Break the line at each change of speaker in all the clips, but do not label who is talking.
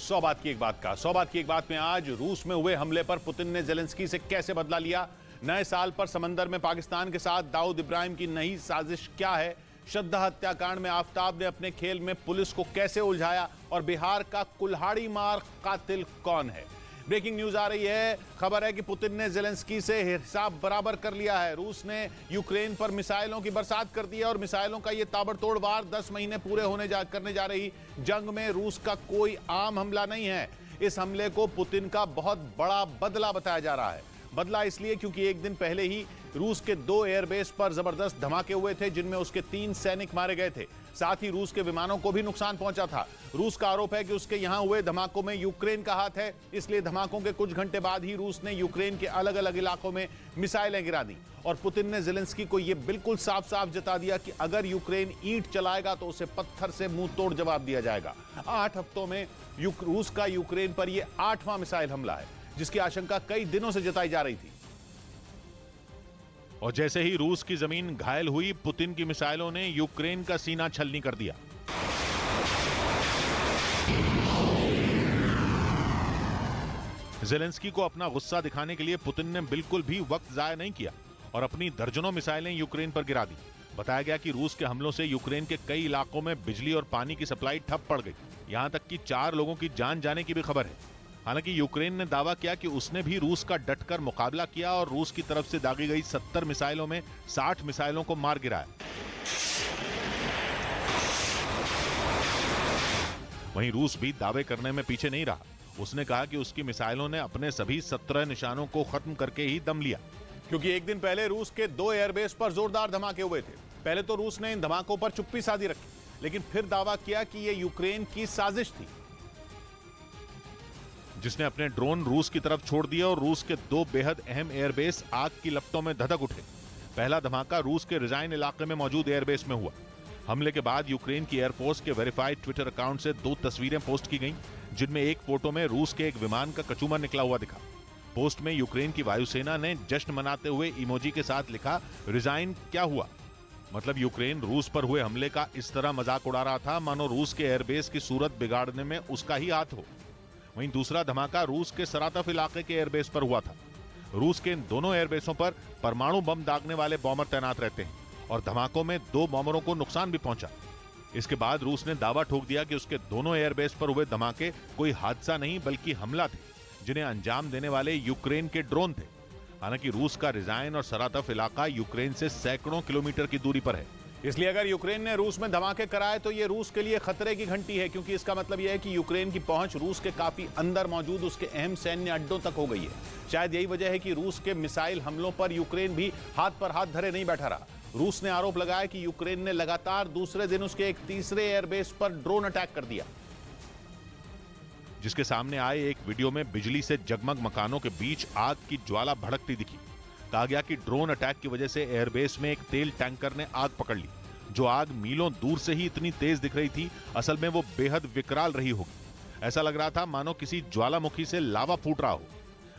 100 बात की एक बात का 100 बात की एक बात में आज रूस में हुए हमले पर पुतिन ने जेलेंस्की से कैसे बदला लिया, नए साल पर समंदर में पाकिस्तान के साथ दाऊद इब्राहिम की नई साजिश क्या है, श्रद्धा हत्याकांड में आफताब ने अपने खेल में पुलिस को कैसे उलझाया और बिहार का कुल्हाड़ी मार कातिल कौन है। ब्रेकिंग न्यूज आ रही है, खबर है कि पुतिन ने जेलेंस्की से हिसाब बराबर कर लिया है। रूस ने यूक्रेन पर मिसाइलों की बरसात कर दी है और मिसाइलों का यह ताबड़तोड़ वार 10 महीने पूरे करने जा रही जंग में रूस का कोई आम हमला नहीं है। इस हमले को पुतिन का बहुत बड़ा बदला बताया जा रहा है। बदला इसलिए क्योंकि एक दिन पहले ही रूस के 2 एयरबेस पर जबरदस्त धमाके हुए थे जिनमें उसके 3 सैनिक मारे गए थे। साथ ही रूस के विमानों को भी नुकसान पहुंचा था। रूस का आरोप है कि उसके यहां हुए धमाकों में यूक्रेन का हाथ है, इसलिए धमाकों के कुछ घंटे बाद ही रूस ने यूक्रेन के अलग अलग इलाकों में मिसाइलें गिरा दी। और पुतिन ने जेलेंस्की को यह बिल्कुल साफ साफ जता दिया कि अगर यूक्रेन ईंट चलाएगा तो उसे पत्थर से मुंह तोड़ जवाब दिया जाएगा। 8 हफ्तों में रूस का यूक्रेन पर यह 8वां मिसाइल हमला है जिसकी आशंका कई दिनों से जताई जा रही थी। और जैसे ही रूस की जमीन घायल हुई, पुतिन की मिसाइलों ने यूक्रेन का सीना छलनी कर दिया। जेलेंस्की को अपना गुस्सा दिखाने के लिए पुतिन ने बिल्कुल भी वक्त जाया नहीं किया और अपनी दर्जनों मिसाइलें यूक्रेन पर गिरा दी। बताया गया कि रूस के हमलों से यूक्रेन के कई इलाकों में बिजली और पानी की सप्लाई ठप पड़ गई। यहां तक कि 4 लोगों की जान जाने की भी खबर है। हालांकि यूक्रेन ने दावा किया कि उसने भी रूस का डटकर मुकाबला किया और रूस की तरफ से दागी गई 70 मिसाइलों में 60 मिसाइलों को मार गिराया। वहीं रूस भी दावे करने में पीछे नहीं रहा। उसने कहा कि उसकी मिसाइलों ने अपने सभी 17 निशानों को खत्म करके ही दम लिया। क्योंकि एक दिन पहले रूस के 2 एयरबेस पर जोरदार धमाके हुए थे। पहले तो रूस ने इन धमाकों पर चुप्पी साधी रखी, लेकिन फिर दावा किया कि यह यूक्रेन की साजिश थी जिसने अपने ड्रोन रूस की तरफ छोड़ दिए और रूस के 2 बेहद अहम एयरबेस आग की लपटों में धधक उठे। पहला धमाका रूस के रिजाइन इलाके में मौजूद एयरबेस में हुआ। हमले के बाद यूक्रेन की एयरफोर्स के वेरीफाइड ट्विटर अकाउंट से 2 तस्वीरें पोस्ट की गईं, जिनमें एक फोटो में रूस के एक विमान का कचूमर निकला हुआ दिखा। पोस्ट में यूक्रेन की वायुसेना ने जश्न मनाते हुए इमोजी के साथ लिखा, रिजाइन क्या हुआ। मतलब यूक्रेन रूस पर हुए हमले का इस तरह मजाक उड़ा रहा था मानो रूस के एयरबेस की सूरत बिगाड़ने में उसका ही हाथ हो। वहीं दूसरा धमाका रूस के सरातफ इलाके के एयरबेस पर हुआ था। रूस के इन दोनों एयरबेसों पर परमाणु बम दागने वाले बॉम्बर तैनात रहते हैं और धमाकों में 2 बॉम्बरों को नुकसान भी पहुंचा। इसके बाद रूस ने दावा ठोक दिया कि उसके दोनों एयरबेस पर हुए धमाके कोई हादसा नहीं बल्कि हमला थे, जिन्हें अंजाम देने वाले यूक्रेन के ड्रोन थे। हालांकि रूस का रिजाइन और सरातफ इलाका यूक्रेन से सैकड़ों किलोमीटर की दूरी पर है, इसलिए अगर यूक्रेन ने रूस में धमाके कराए तो ये रूस के लिए खतरे की घंटी है, क्योंकि इसका मतलब यह है कि यूक्रेन की पहुंच रूस के काफी अंदर मौजूद उसके अहम सैन्य अड्डों तक हो गई है। शायद यही वजह है कि रूस के मिसाइल हमलों पर यूक्रेन भी हाथ पर हाथ धरे नहीं बैठा रहा। रूस ने आरोप लगाया कि यूक्रेन ने लगातार दूसरे दिन उसके एक तीसरे एयरबेस पर ड्रोन अटैक कर दिया, जिसके सामने आए एक वीडियो में बिजली से जगमग मकानों के बीच आग की ज्वाला भड़कती दिखी। कहा गया कि ड्रोन अटैक की वजह से एयरबेस में एक तेल टैंकर ने आग पकड़ ली। जो आग मीलों दूर से ही इतनी तेज दिख रही थी, असल में वो बेहद विकराल रही होगी। ऐसा लग रहा था मानो किसी ज्वालामुखी से लावा फूट रहा हो।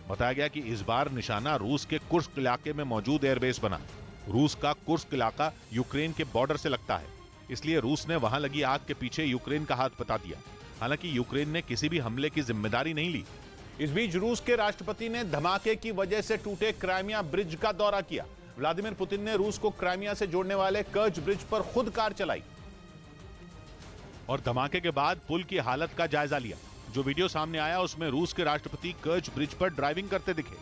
बताया गया कि इस बार निशाना रूस के कुर्स्क इलाके में मौजूद एयरबेस बना। रूस का कुर्स्क इलाका यूक्रेन के बॉर्डर से लगता है, इसलिए रूस ने वहां लगी आग के पीछे यूक्रेन का हाथ बता दिया। हालांकि यूक्रेन ने किसी भी हमले की जिम्मेदारी नहीं ली। इस बीच रूस के राष्ट्रपति ने धमाके की वजह से टूटे क्राइमिया ब्रिज का दौरा किया। व्लादिमीर पुतिन ने रूस को क्राइमिया से जोड़ने वाले कर्च ब्रिज पर खुद कार चलाई और धमाके के बाद पुल की हालत का जायजा लिया। जो वीडियो सामने आया उसमें रूस के राष्ट्रपति कर्च ब्रिज पर ड्राइविंग करते दिखे।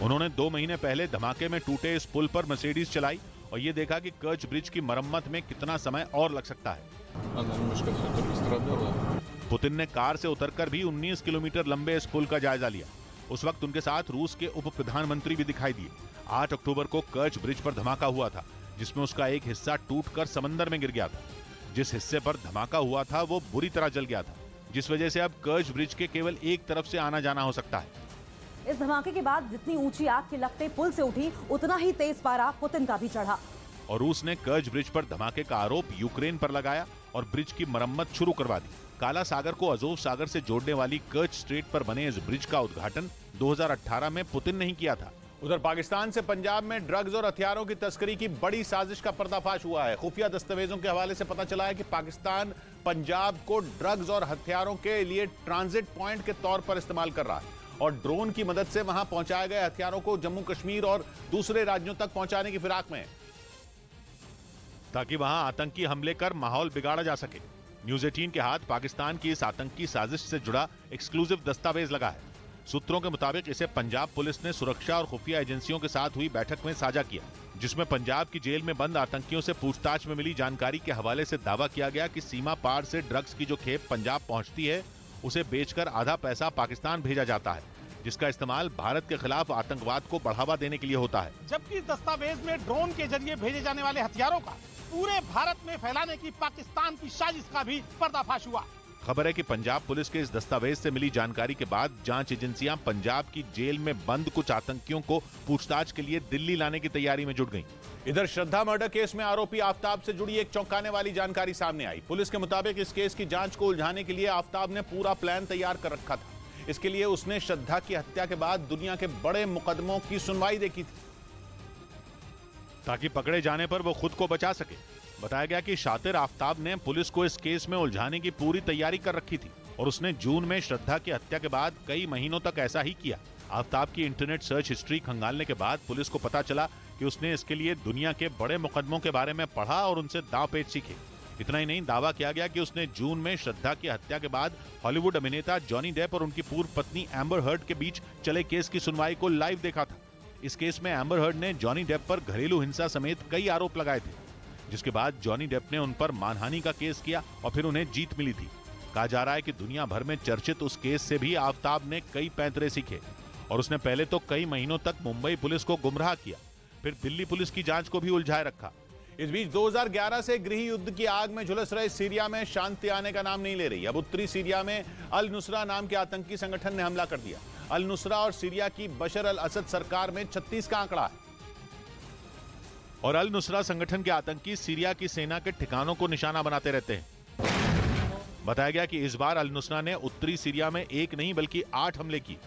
उन्होंने 2 महीने पहले धमाके में टूटे इस पुल पर मर्सिडीज चलाई और ये देखा कि कर्च ब्रिज की मरम्मत में कितना समय और लग सकता है। पुतिन ने कार से उतरकर भी 19 किलोमीटर लंबे इस पुल का जायजा लिया। उस वक्त उनके साथ रूस के उप प्रधानमंत्री भी दिखाई दिए। 8 अक्टूबर को कर्च ब्रिज पर धमाका हुआ था, जिसमें उसका एक हिस्सा टूटकर समंदर में गिर गया था। जिस हिस्से पर धमाका हुआ था वो बुरी तरह जल गया था, जिस वजह से अब कर्च ब्रिज के केवल एक तरफ से आना जाना हो सकता है।
इस धमाके के बाद जितनी ऊंची आग की लपटें पुल से उठी, उतना ही तेज पारा पुतिन का भी चढ़ा।
और रूस ने कर्च ब्रिज पर धमाके का आरोप यूक्रेन पर लगाया और ब्रिज की मरम्मत शुरू करवा दी। काला सागर को अजोव सागर से जोड़ने वाली कर्च स्ट्रेट पर बने इस ब्रिज का उद्घाटन 2018 में पुतिन ने ही किया था
उधर पाकिस्तान से पंजाब में ड्रग्स और हथियारों की तस्करी की बड़ी साजिश का पर्दाफाश हुआ है। खुफिया दस्तावेजों के हवाले से पता चला है कि पाकिस्तान पंजाब को ड्रग्स और हथियारों के लिए ट्रांजिट पॉइंट के तौर पर इस्तेमाल कर रहा है और ड्रोन की मदद से वहां पहुंचाए गए हथियारों को जम्मू कश्मीर और दूसरे राज्यों तक पहुंचाने की फिराक में है,
ताकि वहां आतंकी हमले कर माहौल बिगाड़ा जा सके। न्यूज 18 के हाथ पाकिस्तान की इस आतंकी साजिश से जुड़ा एक्सक्लूसिव दस्तावेज लगा है। सूत्रों के मुताबिक इसे पंजाब पुलिस ने सुरक्षा और खुफिया एजेंसियों के साथ हुई बैठक में साझा किया, जिसमें पंजाब की जेल में बंद आतंकियों से पूछताछ में मिली जानकारी के हवाले से दावा किया गया कि सीमा पार से ड्रग्स की जो खेप पंजाब पहुंचती है उसे बेचकर आधा पैसा पाकिस्तान भेजा जाता है, जिसका इस्तेमाल भारत के खिलाफ आतंकवाद को बढ़ावा देने के लिए होता है।
जबकि इस दस्तावेज में ड्रोन के जरिए भेजे जाने वाले हथियारों का पूरे भारत में फैलाने की पाकिस्तान की साजिश का भी पर्दाफाश हुआ।
खबर है कि पंजाब पुलिस के इस दस्तावेज से मिली जानकारी के बाद जांच एजेंसियां पंजाब की जेल में बंद कुछ आतंकियों को पूछताछ के लिए दिल्ली लाने की तैयारी में जुट गईं।
इधर श्रद्धा मर्डर केस में आरोपी आफ्ताब से जुड़ी एक चौंकाने वाली जानकारी सामने आई। पुलिस के मुताबिक इस केस की जांच को उलझाने के लिए आफ्ताब ने पूरा प्लान तैयार कर रखा था। इसके लिए उसने श्रद्धा की हत्या के बाद दुनिया के बड़े मुकदमों की सुनवाई देखी थी,
ताकि पकड़े जाने पर वो खुद को बचा सके। बताया गया कि शातिर आफ्ताब ने पुलिस को इस केस में उलझाने की पूरी तैयारी कर रखी थी और उसने जून में श्रद्धा की हत्या के बाद कई महीनों तक ऐसा ही किया। आफ्ताब की इंटरनेट सर्च हिस्ट्री खंगालने के बाद पुलिस को पता चला कि उसने इसके लिए दुनिया के बड़े मुकदमों के बारे में पढ़ा और उनसे दांव पेच सीखे। इतना ही नहीं, दावा किया गया कि उसने जून में श्रद्धा की हत्या के बाद हॉलीवुड अभिनेता जॉनी डेप और उनकी पूर्व पत्नी एम्बर हर्ड के बीच चले केस की सुनवाई को लाइव देखा था। इस केस में एम्बर हर्ड ने जॉनी डेप पर घरेलू हिंसा समेत कई आरोप लगाए थे, जिसके बाद जॉनी डेप ने उन पर मानहानि का केस किया और फिर उन्हें जीत मिली थी। कहा जा रहा है कि दुनिया भर में चर्चित उस केस से भी आफ्ताब ने कई पैंतरे सीखे और उसने पहले तो कई महीनों तक मुंबई पुलिस को गुमराह किया, फिर दिल्ली पुलिस की जांच को भी उलझाए रखा।
इस बीच 2011 से गृह युद्ध की आग में झुलस रहे सीरिया में शांति आने का नाम नहीं ले रही। अब उत्तरी सीरिया में अल नुसरा नाम के आतंकी संगठन ने हमला कर दिया। अल नुसरा और सीरिया की बशर अल असद सरकार में 36 का आंकड़ा है
और अल नुसरा संगठन के आतंकी सीरिया की सेना के ठिकानों को निशाना बनाते रहते हैं। बताया गया कि इस बार अल नुसरा ने उत्तरी सीरिया में एक नहीं बल्कि 8 हमले किए,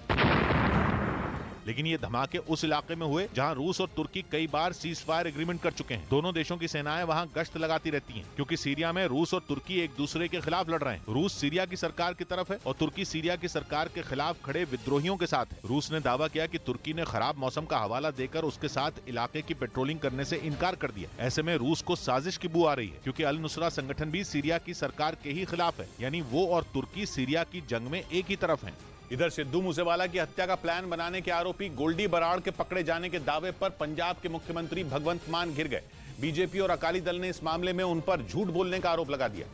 लेकिन ये धमाके उस इलाके में हुए जहां रूस और तुर्की कई बार सीज फायर एग्रीमेंट कर चुके हैं। दोनों देशों की सेनाएं वहां गश्त लगाती रहती हैं, क्योंकि सीरिया में रूस और तुर्की एक दूसरे के खिलाफ लड़ रहे हैं। रूस सीरिया की सरकार की तरफ है और तुर्की सीरिया की सरकार के खिलाफ खड़े विद्रोहियों के साथ है। रूस ने दावा किया कि तुर्की ने खराब मौसम का हवाला देकर उसके साथ इलाके की पेट्रोलिंग करने से इनकार कर दिया। ऐसे में रूस को साजिश की बू आ रही है, क्योंकि अल नुसरा संगठन भी सीरिया की सरकार के ही खिलाफ है, यानी वो और तुर्की सीरिया की जंग में एक ही तरफ है।
इधर सिद्धू मूसेवाला की हत्या का प्लान बनाने के आरोपी गोल्डी बराड़ के पकड़े जाने के दावे पर पंजाब के मुख्यमंत्री भगवंत मान घिर गए। बीजेपी और अकाली दल ने इस मामले में उन पर झूठ बोलने का आरोप लगा दिया,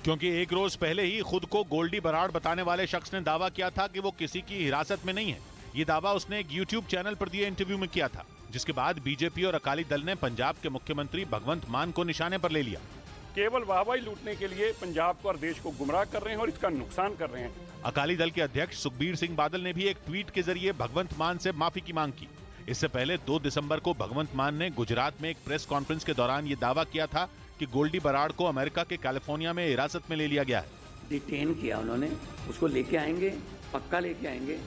क्योंकि एक रोज पहले ही खुद को गोल्डी बराड़ बताने वाले शख्स ने दावा किया था कि वो किसी की हिरासत में नहीं है। ये दावा उसने एक यूट्यूब चैनल पर दिए इंटरव्यू में किया था, जिसके बाद बीजेपी और अकाली दल ने पंजाब के मुख्यमंत्री भगवंत मान को निशाने पर ले लिया।
केवल वाहवाही लूटने के लिए पंजाब को और देश को गुमराह कर रहे हैं और इसका नुकसान कर रहे हैं।
अकाली दल के अध्यक्ष सुखबीर सिंह बादल ने भी एक ट्वीट के जरिए भगवंत मान से माफी की मांग की। इससे पहले 2 दिसंबर को भगवंत मान ने गुजरात में एक प्रेस कॉन्फ्रेंस के दौरान ये दावा किया था कि गोल्डी बराड़ को अमेरिका के कैलिफोर्निया में हिरासत में ले लिया गया है।
डिटेन किया उन्होंने, उसको लेके आएंगे, पक्का लेके आएंगे।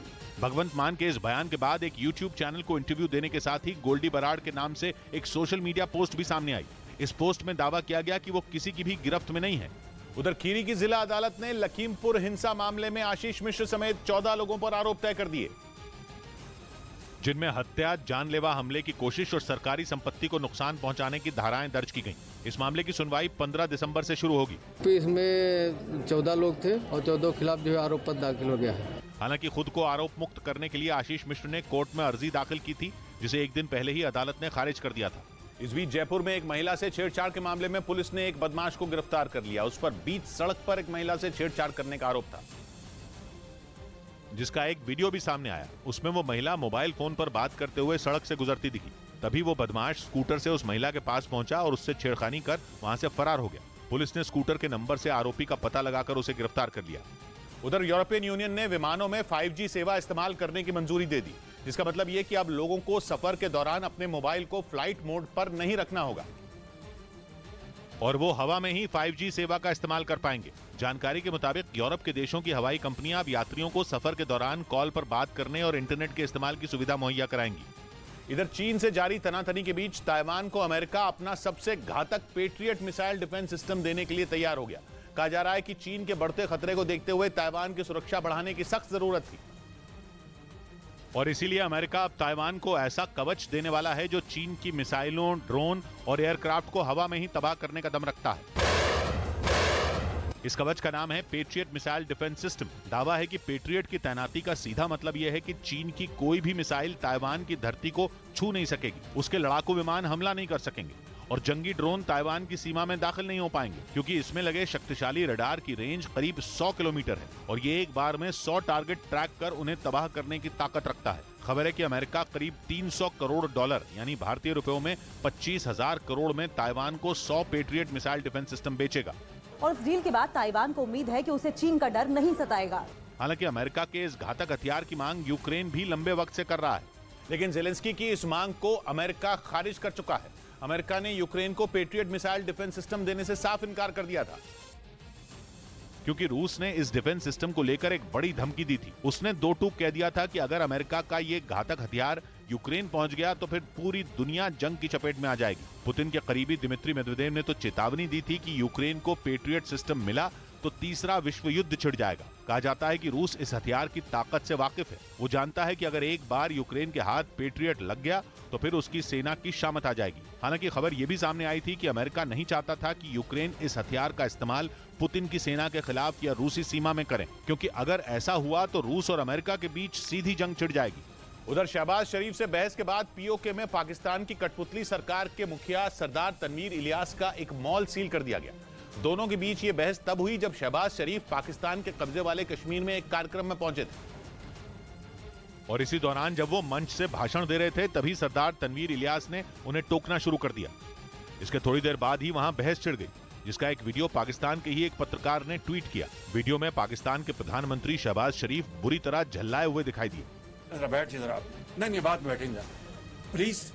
भगवंत मान के इस बयान के बाद एक यूट्यूब चैनल को इंटरव्यू देने के साथ ही गोल्डी बराड़ के नाम से एक सोशल मीडिया पोस्ट भी सामने आई। इस पोस्ट में दावा किया गया कि वो किसी की भी गिरफ्त में नहीं है।
उधर खीरी की जिला अदालत ने लखीमपुर हिंसा मामले में आशीष मिश्र समेत 14 लोगों पर आरोप तय कर दिए,
जिनमें हत्या, जानलेवा हमले की कोशिश और सरकारी संपत्ति को नुकसान पहुंचाने की धाराएं दर्ज की गईं। इस मामले की सुनवाई 15 दिसंबर से शुरू होगी।
तो इसमें 14 लोग थे और 14 के खिलाफ जो है आरोप पत्र दाखिल हो गया है।
हालांकि खुद को आरोप मुक्त करने के लिए आशीष मिश्र ने कोर्ट में अर्जी दाखिल की थी, जिसे एक दिन पहले ही अदालत ने खारिज कर दिया था।
इस बीच जयपुर में एक महिला से छेड़छाड़ के मामले में पुलिस ने एक बदमाश को गिरफ्तार कर लिया। उस पर बीच सड़क पर एक महिला से छेड़छाड़ करने का आरोप था,
जिसका एक वीडियो भी सामने आया। उसमें वो महिला मोबाइल फोन पर बात करते हुए सड़क से गुजरती दिखी। तभी वो बदमाश स्कूटर से उस महिला के पास पहुंचा और उससे छेड़खानी कर वहां से फरार हो गया। पुलिस ने स्कूटर के नंबर से आरोपी का पता लगाकर उसे गिरफ्तार कर लिया।
उधर यूरोपियन यूनियन ने विमानों में 5G सेवा इस्तेमाल करने की मंजूरी दे दी, जिसका मतलब यह कि अब लोगों को सफर के दौरान अपने मोबाइल को फ्लाइट मोड पर नहीं रखना होगा।
और वो हवा में ही 5G सेवा का इस्तेमाल कर पाएंगे। जानकारी के मुताबिक यूरोप के देशों की हवाई कंपनियां अब यात्रियों को सफर के दौरान कॉल पर बात करने और इंटरनेट के इस्तेमाल की सुविधा मुहैया कराएंगी।
इधर चीन से जारी तनातनी के बीच ताइवान को अमेरिका अपना सबसे घातक पेट्रियट मिसाइल डिफेंस सिस्टम देने के लिए तैयार हो गया। कहा जा रहा है कि चीन के बढ़ते खतरे को देखते हुए ताइवान की सुरक्षा बढ़ाने की सख्त जरूरत थी
और इसीलिए अमेरिका अब ताइवान को ऐसा कवच देने वाला है जो चीन की मिसाइलों, ड्रोन और एयरक्राफ्ट को हवा में ही तबाह करने का दम रखता है। इस कवच का नाम है पेट्रियट मिसाइल डिफेंस सिस्टम। दावा है कि पेट्रियट की तैनाती का सीधा मतलब यह है कि चीन की कोई भी मिसाइल ताइवान की धरती को छू नहीं सकेगी, उसके लड़ाकू विमान हमला नहीं कर सकेंगे और जंगी ड्रोन ताइवान की सीमा में दाखिल नहीं हो पाएंगे, क्योंकि इसमें लगे शक्तिशाली रडार की रेंज करीब 100 किलोमीटर है और ये एक बार में 100 टारगेट ट्रैक कर उन्हें तबाह करने की ताकत रखता है। खबर है कि अमेरिका करीब 300 करोड़ डॉलर यानी भारतीय रुपयों में 25,000 करोड़ में ताइवान को 100 पेट्रियट मिसाइल डिफेंस सिस्टम बेचेगा।
और इस डील के बाद ताइवान को उम्मीद है कि उसे चीन का डर नहीं सताएगा।
हालांकि अमेरिका के इस घातक हथियार की मांग यूक्रेन भी लंबे वक्त से कर रहा है,
लेकिन जेलेंस्की की इस मांग को अमेरिका खारिज कर चुका है। अमेरिका ने यूक्रेन को पेट्रियट मिसाइल डिफेंस सिस्टम देने से साफ इनकार कर दिया था,
क्योंकि रूस ने इस डिफेंस सिस्टम को लेकर एक बड़ी धमकी दी थी। उसने दो टूक कह दिया था कि अगर अमेरिका का ये घातक हथियार यूक्रेन पहुंच गया तो फिर पूरी दुनिया जंग की चपेट में आ जाएगी। पुतिन के करीबी दिमित्री मेदवेदेव ने तो चेतावनी दी थी कि यूक्रेन को पेट्रियट सिस्टम मिला तो तीसरा विश्व युद्ध छिड़ जाएगा। कहा जाता है कि रूस इस हथियार की ताकत से वाकिफ है। वो जानता है कि अगर एक बार यूक्रेन के हाथ पेट्रियट लग गया तो फिर उसकी सेना की शामत आ जाएगी। हालांकि खबर यह भी सामने आई थी कि अमेरिका नहीं चाहता था कि यूक्रेन इस हथियार का इस्तेमाल पुतिन की सेना के खिलाफ या रूसी सीमा में करें, क्योंकि अगर ऐसा हुआ तो रूस और अमेरिका के बीच सीधी जंग छिड़ जाएगी।
उधर शहबाज शरीफ से बहस के बाद पीओके में पाकिस्तान की कठपुतली सरकार के मुखिया सरदार तनवीर इलियास का एक मॉल सील कर दिया गया। दोनों के बीच ये बहस तब हुई जब शहबाज शरीफ पाकिस्तान के कब्जे वाले कश्मीर में एक कार्यक्रम में पहुंचे थे
और इसी दौरान जब वो मंच से भाषण दे रहे थे तभी सरदार तनवीर इलियास ने उन्हें टोकना शुरू कर दिया। इसके थोड़ी देर बाद ही वहां बहस छिड़ गई, जिसका एक वीडियो पाकिस्तान के ही एक पत्रकार ने ट्वीट किया। वीडियो में पाकिस्तान के प्रधानमंत्री शहबाज शरीफ बुरी तरह झल्लाए हुए दिखाई दिए।
नहीं, बात बैठेंगे प्लीज।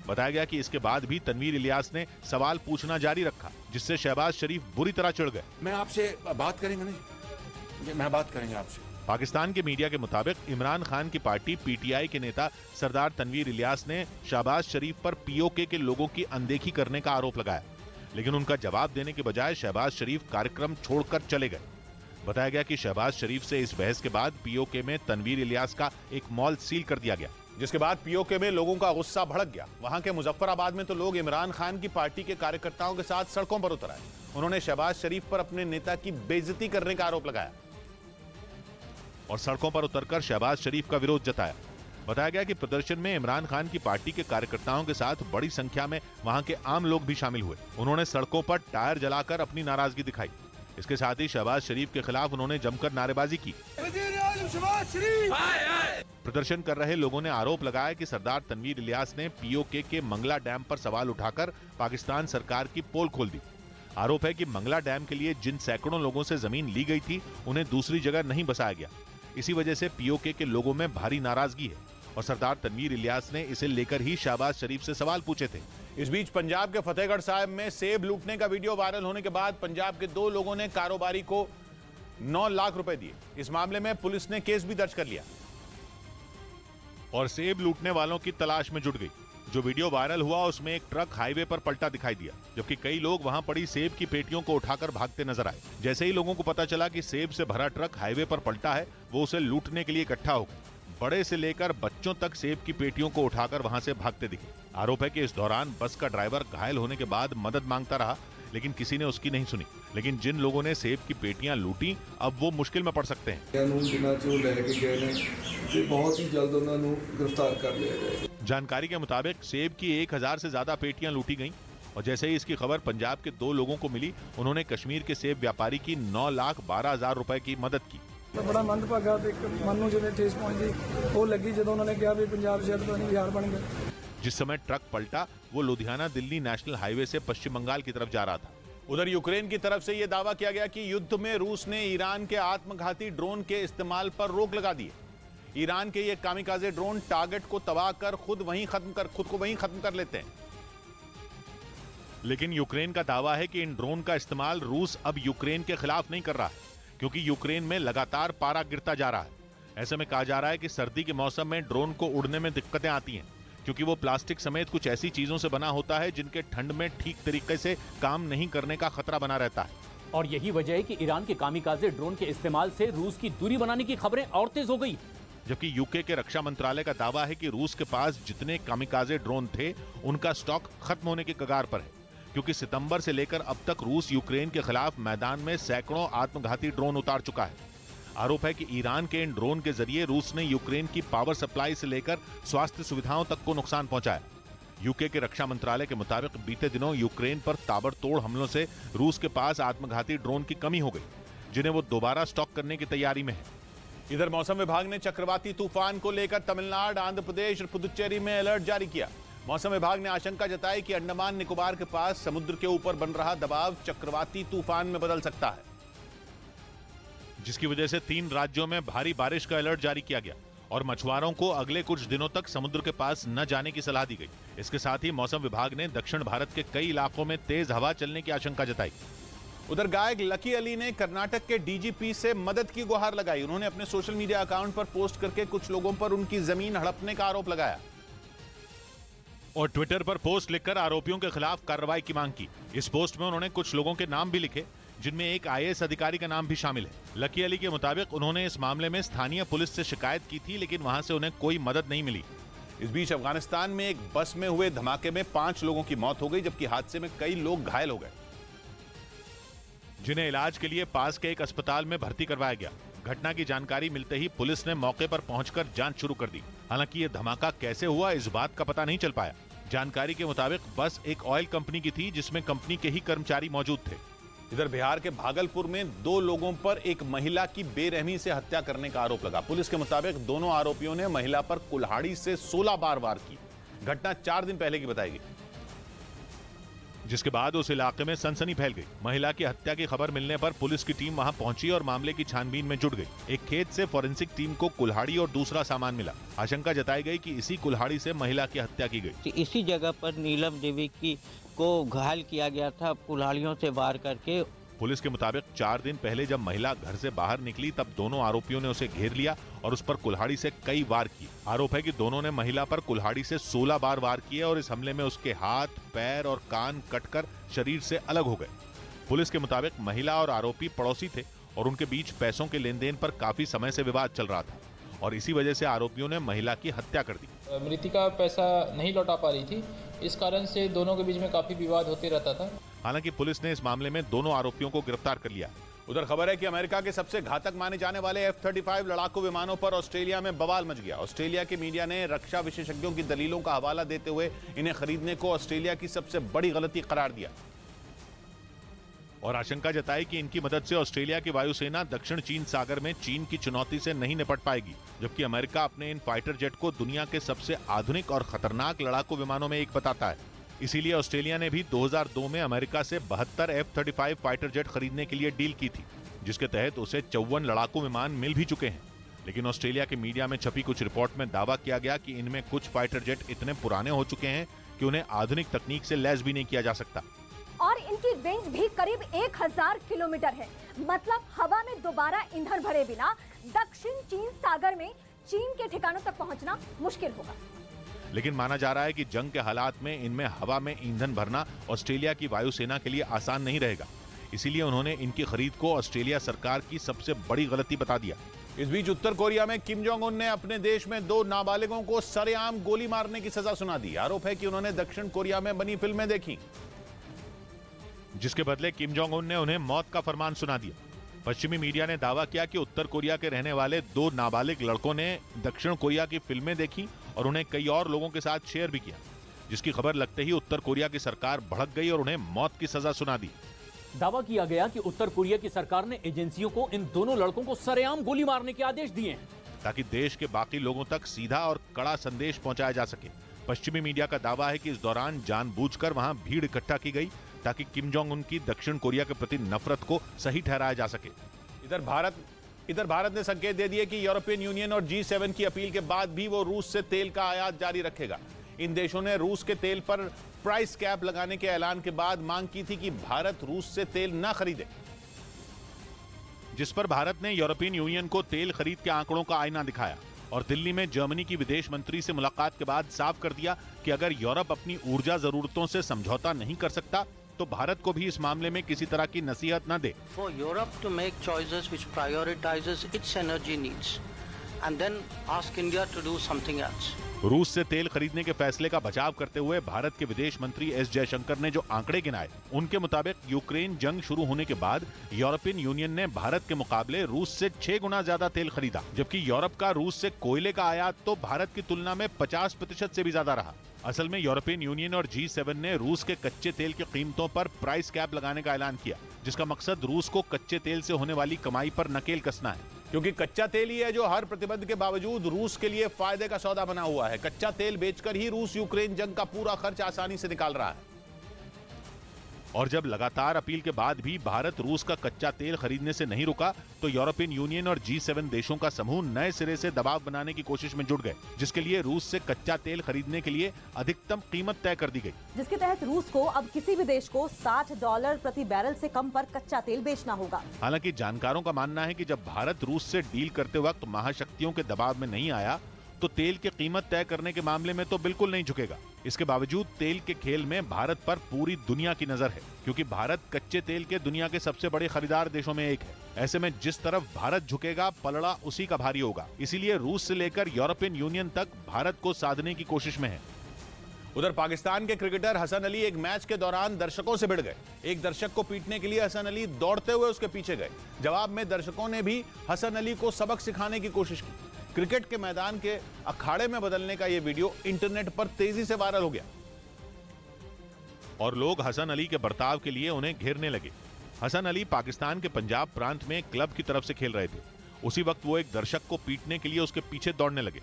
बताया गया कि इसके बाद भी तनवीर इलियास ने सवाल पूछना जारी रखा, जिससे शहबाज शरीफ बुरी तरह चिढ़ गए।
मैं आपसे बात करेंगे नहीं, मैं बात करेंगे आपसे।
पाकिस्तान के मीडिया के मुताबिक इमरान खान की पार्टी पीटीआई के नेता सरदार तनवीर इलियास ने शहबाज शरीफ पर पीओके के लोगों की अनदेखी करने का आरोप लगाया, लेकिन उनका जवाब देने के बजाय शहबाज शरीफ कार्यक्रम छोड़कर चले गए। बताया गया कि शहबाज शरीफ से इस बहस के बाद पीओके में तनवीर इलियास का एक मॉल सील कर दिया गया,
जिसके बाद पीओके में लोगों का गुस्सा भड़क गया। वहां के मुजफ्फराबाद में तो लोग इमरान खान की पार्टी के कार्यकर्ताओं के साथ सड़कों पर उतर आए। उन्होंने शहबाज शरीफ पर अपने नेता की बेइज्जती करने का आरोप लगाया
और सड़कों पर उतरकर शहबाज शरीफ का विरोध जताया। बताया गया कि प्रदर्शन में इमरान खान की पार्टी के कार्यकर्ताओं के साथ बड़ी संख्या में वहां के आम लोग भी शामिल हुए। उन्होंने सड़कों पर टायर जलाकर अपनी नाराजगी दिखाई। इसके साथ ही शहबाज शरीफ के खिलाफ उन्होंने जमकर नारेबाजी की। प्रदर्शन कर रहे लोगों ने आरोप लगाया कि सरदार तनवीर इलियास ने पीओके के मंगला डैम पर सवाल उठाकर पाकिस्तान सरकार की पोल खोल दी। आरोप है कि मंगला डैम के लिए जिन सैकड़ों लोगों से जमीन ली गई थी उन्हें दूसरी जगह नहीं बसाया गया। इसी वजह से पीओके के लोगों में भारी नाराजगी है और सरदार तनवीर इलियास ने इसे लेकर ही शहबाज शरीफ से सवाल पूछे थे।
इस बीच पंजाब के फतेहगढ़ साहिब में सेब लूटने का वीडियो वायरल होने के बाद पंजाब के 2 लोगों ने कारोबारी को 9 लाख रुपए दिए। इस मामले में पुलिस ने केस भी दर्ज कर लिया
और सेब लूटने वालों की तलाश में जुट गई। जो वीडियो वायरल हुआ उसमें एक ट्रक हाईवे पर पलटा दिखाई दिया, जबकि कई लोग वहां पड़ी सेब की पेटियों को उठाकर भागते नजर आए। जैसे ही लोगों को पता चला कि सेब से भरा ट्रक हाईवे पर पलटा है, वो उसे लूटने के लिए इकट्ठा हो गए। बड़े से लेकर बच्चों तक सेब की पेटियों को उठाकर वहां से भागते दिखे। आरोप है कि इस दौरान बस का ड्राइवर घायल होने के बाद मदद मांगता रहा, लेकिन किसी ने उसकी नहीं सुनी। लेकिन जिन लोगों ने सेब की पेटियां लूटी, अब वो मुश्किल में पड़ सकते हैं।
बहुत ही जल्द उन्होंने गिरफ्तार कर लिया जाएगा।
जानकारी के मुताबिक सेब की 1000 से ज्यादा पेटियां लूटी गईं और जैसे ही इसकी खबर पंजाब के 2 लोगों को मिली, उन्होंने कश्मीर के सेब व्यापारी की 9,12,000 रुपए की मदद की।
बड़ा मंदभागा मन में जिन्हें ठेस पहुंची वो लगी जो उन्होंने कहा भी पंजाब शहर तो नहीं बिहार बन गया।
जिस समय ट्रक पलटा वो लुधियाना दिल्ली नेशनल हाईवे से पश्चिम बंगाल की तरफ जा रहा था।
उधर यूक्रेन की तरफ से यह दावा किया गया कि युद्ध में रूस ने ईरान के आत्मघाती ड्रोन के इस्तेमाल पर रोक लगा दी है। ईरान के ये कामिकाजे ड्रोन टारगेट को तबाह कर खुद को वहीं खत्म कर लेते हैं।
लेकिन यूक्रेन का दावा है कि इन ड्रोन का इस्तेमाल रूस अब यूक्रेन के खिलाफ नहीं कर रहा है, क्योंकि यूक्रेन में लगातार पारा गिरता जा रहा है। ऐसे में कहा जा रहा है कि सर्दी के मौसम में ड्रोन को उड़ने में दिक्कतें आती हैं, क्योंकि वो प्लास्टिक समेत कुछ ऐसी चीजों से बना होता है जिनके ठंड में ठीक तरीके से काम नहीं करने का खतरा बना रहता है।
और यही वजह है कि ईरान के कामिकाज़े ड्रोन के इस्तेमाल से रूस की दूरी बनाने की खबरें और तेज हो गई।
जबकि यूके के रक्षा मंत्रालय का दावा है कि रूस के पास जितने कामिकाज़े ड्रोन थे उनका स्टॉक खत्म होने की कगार पर है, क्योंकि सितंबर से लेकर अब तक रूस यूक्रेन के खिलाफ मैदान में सैकड़ों आत्मघाती ड्रोन उतार चुका है। आरोप है कि ईरान के इन ड्रोन के जरिए रूस ने यूक्रेन की पावर सप्लाई से लेकर स्वास्थ्य सुविधाओं तक को नुकसान पहुंचाया। यूके के रक्षा मंत्रालय के मुताबिक बीते दिनों यूक्रेन पर ताबड़तोड़ हमलों से रूस के पास आत्मघाती ड्रोन की कमी हो गई, जिन्हें वो दोबारा स्टॉक करने की तैयारी में है।
इधर मौसम विभाग ने चक्रवाती तूफान को लेकर तमिलनाडु, आंध्र प्रदेश और पुदुचेरी में अलर्ट जारी किया। मौसम विभाग ने आशंका जताई कि अंडमान निकोबार के पास समुद्र के ऊपर बन रहा दबाव चक्रवाती तूफान में बदल सकता है,
जिसकी वजह से 3 राज्यों में भारी बारिश का अलर्ट जारी किया गया और मछुआरों को अगले कुछ दिनों तक समुद्र के पास न जाने की सलाह दी गई। इसके साथ ही मौसम विभाग ने दक्षिण भारत के कई इलाकों में तेज हवा चलने की आशंका जताई।
उधर गायक लकी अली ने कर्नाटक के डीजीपी से मदद की गुहार लगाई। उन्होंने अपने सोशल मीडिया अकाउंट पर पोस्ट करके कुछ लोगों पर उनकी जमीन हड़पने का आरोप लगाया
और ट्विटर पर पोस्ट लिखकर आरोपियों के खिलाफ कार्रवाई की मांग की। इस पोस्ट में उन्होंने कुछ लोगों के नाम भी लिखे, जिनमें एक आईएएस अधिकारी का नाम भी शामिल है। लकी अली के मुताबिक उन्होंने इस मामले में स्थानीय पुलिस से शिकायत की थी, लेकिन वहां से उन्हें कोई मदद नहीं मिली।
इस बीच अफगानिस्तान में एक बस में हुए धमाके में 5 लोगों की मौत हो गई, जबकि हादसे में कई लोग घायल हो गए,
जिन्हें इलाज के लिए पास के एक अस्पताल में भर्ती करवाया गया। घटना की जानकारी मिलते ही पुलिस ने मौके पर पहुंचकर जांच शुरू कर दी। हालांकि यह धमाका कैसे हुआ इस बात का पता नहीं चल पाया। जानकारी के मुताबिक बस एक ऑयल कंपनी की थी, जिसमें कंपनी के ही कर्मचारी मौजूद थे।
इधर बिहार के भागलपुर में 2 लोगों पर एक महिला की बेरहमी से हत्या करने का आरोप लगा। पुलिस के मुताबिक दोनों आरोपियों ने महिला पर कुल्हाड़ी से 16 बार वार की। घटना 4 दिन पहले की बताई गई,
जिसके बाद उस इलाके में सनसनी फैल गई। महिला की हत्या की खबर मिलने पर पुलिस की टीम वहां पहुंची और मामले की छानबीन में जुट गई। एक खेत से फॉरेंसिक टीम को कुल्हाड़ी और दूसरा सामान मिला। आशंका जताई गई कि इसी कुल्हाड़ी से महिला की हत्या की गई।
इसी जगह पर नीलम देवी को घायल किया गया था कुल्हाड़ियों से वार करके।
पुलिस के मुताबिक 4 दिन पहले जब महिला घर से बाहर निकली, तब दोनों आरोपियों ने उसे घेर लिया और उस पर कुल्हाड़ी से कई वार किए। आरोप है कि दोनों ने महिला पर कुल्हाड़ी से 16 बार वार किए और इस हमले में उसके हाथ, पैर और कान कटकर शरीर से अलग हो गए। पुलिस के मुताबिक महिला और आरोपी पड़ोसी थे और उनके बीच पैसों के लेन देन पर काफी समय से विवाद चल रहा था और इसी वजह से आरोपियों ने महिला की हत्या कर दी।
मृतिका पैसा नहीं लौटा पा रही थी, इस कारण से दोनों के बीच में काफी विवाद होते रहता था।
हालांकि पुलिस ने इस मामले में दोनों आरोपियों को गिरफ्तार कर लिया।
उधर खबर है कि अमेरिका के सबसे घातक माने जाने वाले F-35 लड़ाकू विमानों पर ऑस्ट्रेलिया में बवाल मच गया। ऑस्ट्रेलिया के मीडिया ने रक्षा विशेषज्ञों की दलीलों का हवाला देते हुए इन्हें खरीदने को ऑस्ट्रेलिया की सबसे बड़ी गलती करार दिया
और आशंका जताई कि इनकी मदद से ऑस्ट्रेलिया की वायुसेना दक्षिण चीन सागर में चीन की चुनौती से नहीं निपट पाएगी, जबकि अमेरिका अपने इन फाइटर जेट को दुनिया के सबसे आधुनिक और खतरनाक लड़ाकू विमानों में एक बताता है। इसीलिए ऑस्ट्रेलिया ने भी 2002 में अमेरिका से 72 F-35 फाइटर जेट खरीदने के लिए डील की थी, जिसके तहत उसे 54 लड़ाकू विमान मिल भी चुके हैं। लेकिन ऑस्ट्रेलिया के मीडिया में छपी कुछ रिपोर्ट में दावा किया गया कि इनमें कुछ फाइटर जेट इतने पुराने हो चुके हैं कि उन्हें आधुनिक तकनीक से लैस भी नहीं किया जा सकता
और इनकी रेंज भी करीब 1000 किलोमीटर है। मतलब हवा में दोबारा ईंधन भरे बिना दक्षिण चीन सागर में चीन के ठिकानों तक पहुंचना मुश्किल होगा।
लेकिन माना जा रहा है कि जंग के हालात में इनमें हवा में ईंधन भरना ऑस्ट्रेलिया की वायुसेना के लिए आसान नहीं रहेगा। इसीलिए उन्होंने इनकी खरीद को ऑस्ट्रेलिया सरकार की सबसे बड़ी गलती बता दिया।
इस बीच उत्तर कोरिया में किम जोंग उन ने अपने देश में 2 नाबालिगों को सरेआम गोली मारने की सजा सुना दी। आरोप है कि उन्होंने दक्षिण कोरिया में बनी फिल्में देखी,
जिसके बदले किम जोंग उन ने उन्हें मौत का फरमान सुना दिया। पश्चिमी मीडिया ने दावा किया कि उत्तर कोरिया के रहने वाले 2 नाबालिग लड़कों ने दक्षिण कोरिया की फिल्में देखी और उन्हें कई और लोगों के साथ शेयर भी किया, जिसकी खबर लगते ही उत्तर कोरिया की सरकार भड़क गई और उन्हें मौत की सजा सुना दी।
दावा किया गया कि उत्तर कोरिया की सरकार ने एजेंसियों को इन दोनों लड़कों को सरेआम गोली मारने के आदेश दिए हैं,
ताकि देश के बाकी लोगों तक सीधा और कड़ा संदेश पहुंचाया जा सके। पश्चिमी मीडिया का दावा है कि इस दौरान जानबूझकर वहां भीड़ इकट्ठा की गई ताकि किम जोंग उन की दक्षिण कोरिया के प्रति नफरत को सही ठहराया जा सके।
इधर भारत ने संकेत दे दिए कि यूरोपियन यूनियन और G7 की अपील के बाद भी वो रूस से तेल का आयात जारी रखेगा। इन देशों ने रूस के तेल पर प्राइस कैप लगाने के ऐलान के बाद मांग की थी कि भारत रूस से तेल न खरीदे,
जिस पर भारत ने यूरोपियन यूनियन को तेल खरीद के आंकड़ों का आईना दिखाया और दिल्ली में जर्मनी की विदेश मंत्री से मुलाकात के बाद साफ कर दिया कि अगर यूरोप अपनी ऊर्जा जरूरतों से समझौता नहीं कर सकता तो भारत को भी इस मामले में किसी तरह की नसीहत न दे।
For Europe to make choices which prioritizes its energy needs and then ask India to do something else.
रूस से तेल खरीदने के फैसले का बचाव करते हुए भारत के विदेश मंत्री एस जयशंकर ने जो आंकड़े गिनाए, उनके मुताबिक यूक्रेन जंग शुरू होने के बाद यूरोपियन यूनियन ने भारत के मुकाबले रूस से 6 गुना ज्यादा तेल खरीदा, जबकि यूरोप का रूस से कोयले का आयात तो भारत की तुलना में 50% से भी ज्यादा रहा। असल में यूरोपियन यूनियन और G7 ने रूस के कच्चे तेल की कीमतों पर प्राइस कैप लगाने का ऐलान किया, जिसका मकसद रूस को कच्चे तेल से होने वाली कमाई पर नकेल कसना है,
क्योंकि कच्चा तेल ही है जो हर प्रतिबंध के बावजूद रूस के लिए फायदे का सौदा बना हुआ है। कच्चा तेल बेचकर ही रूस यूक्रेन जंग का पूरा खर्च आसानी से निकाल रहा है।
और जब लगातार अपील के बाद भी भारत रूस का कच्चा तेल खरीदने से नहीं रुका तो यूरोपियन यूनियन और G7 देशों का समूह नए सिरे से दबाव बनाने की कोशिश में जुट गए, जिसके लिए रूस से कच्चा तेल खरीदने के लिए अधिकतम कीमत तय कर दी गई,
जिसके तहत रूस को अब किसी भी देश को $60 प्रति बैरल से कम पर कच्चा तेल बेचना होगा।
हालांकि जानकारों का मानना है कि जब भारत रूस से डील करते वक्त महाशक्तियों के दबाव में नहीं आया तो तेल की कीमत तय करने के मामले में तो बिल्कुल नहीं झुकेगा। इसके बावजूद तेल के खेल में भारत पर पूरी दुनिया की नजर है, क्योंकि भारत कच्चे तेल के दुनिया के सबसे बड़े खरीदार देशों में एक है। ऐसे में जिस तरफ भारत झुकेगा पलड़ा उसी का भारी होगा। इसीलिए रूस से लेकर यूरोपियन यूनियन तक भारत को साधने की कोशिश में है।
उधर पाकिस्तान के क्रिकेटर हसन अली एक मैच के दौरान दर्शकों से भिड़ गए। एक दर्शक को पीटने के लिए हसन अली दौड़ते हुए उसके पीछे गए। जवाब में दर्शकों ने भी हसन अली को सबक सिखाने की कोशिश की। क्रिकेट के मैदान के अखाड़े में बदलने का यह वीडियो इंटरनेट पर तेजी से वायरल हो गया
और लोग हसन अली के बर्ताव के लिए उन्हें घेरने लगे। हसन अली पाकिस्तान के पंजाब प्रांत में क्लब की तरफ से खेल रहे थे। उसी वक्त वो एक दर्शक को पीटने के लिए उसके पीछे दौड़ने लगे।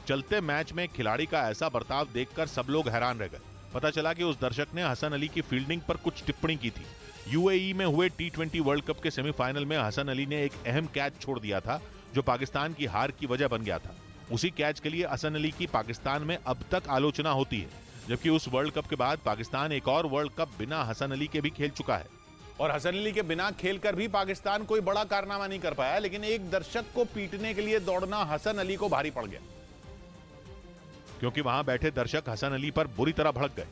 चलते मैच में खिलाड़ी का ऐसा बर्ताव देखकर सब लोग हैरान रह गए। पता चला कि उस दर्शक ने हसन अली की फील्डिंग पर कुछ टिप्पणी की थी। यूएई में हुए T20 वर्ल्ड कप के सेमीफाइनल में हसन अली ने एक अहम कैच छोड़ दिया था जो पाकिस्तान की हार की वजह बन गया था। उसी कैच के लिए हसन अली की पाकिस्तान में अब तक आलोचना होती है, जबकि उस वर्ल्ड कप के बाद पाकिस्तान एक और वर्ल्ड कप बिना हसन अली के भी खेल चुका है।
और हसन अली के बिना खेलकर भी पाकिस्तान कोई बड़ा कारनामा नहीं कर पाया, लेकिन एक दर्शक को पीटने के लिए दौड़ना हसन अली को भारी पड़ गया,
क्योंकि वहां बैठे दर्शक हसन अली पर बुरी तरह भड़क गए।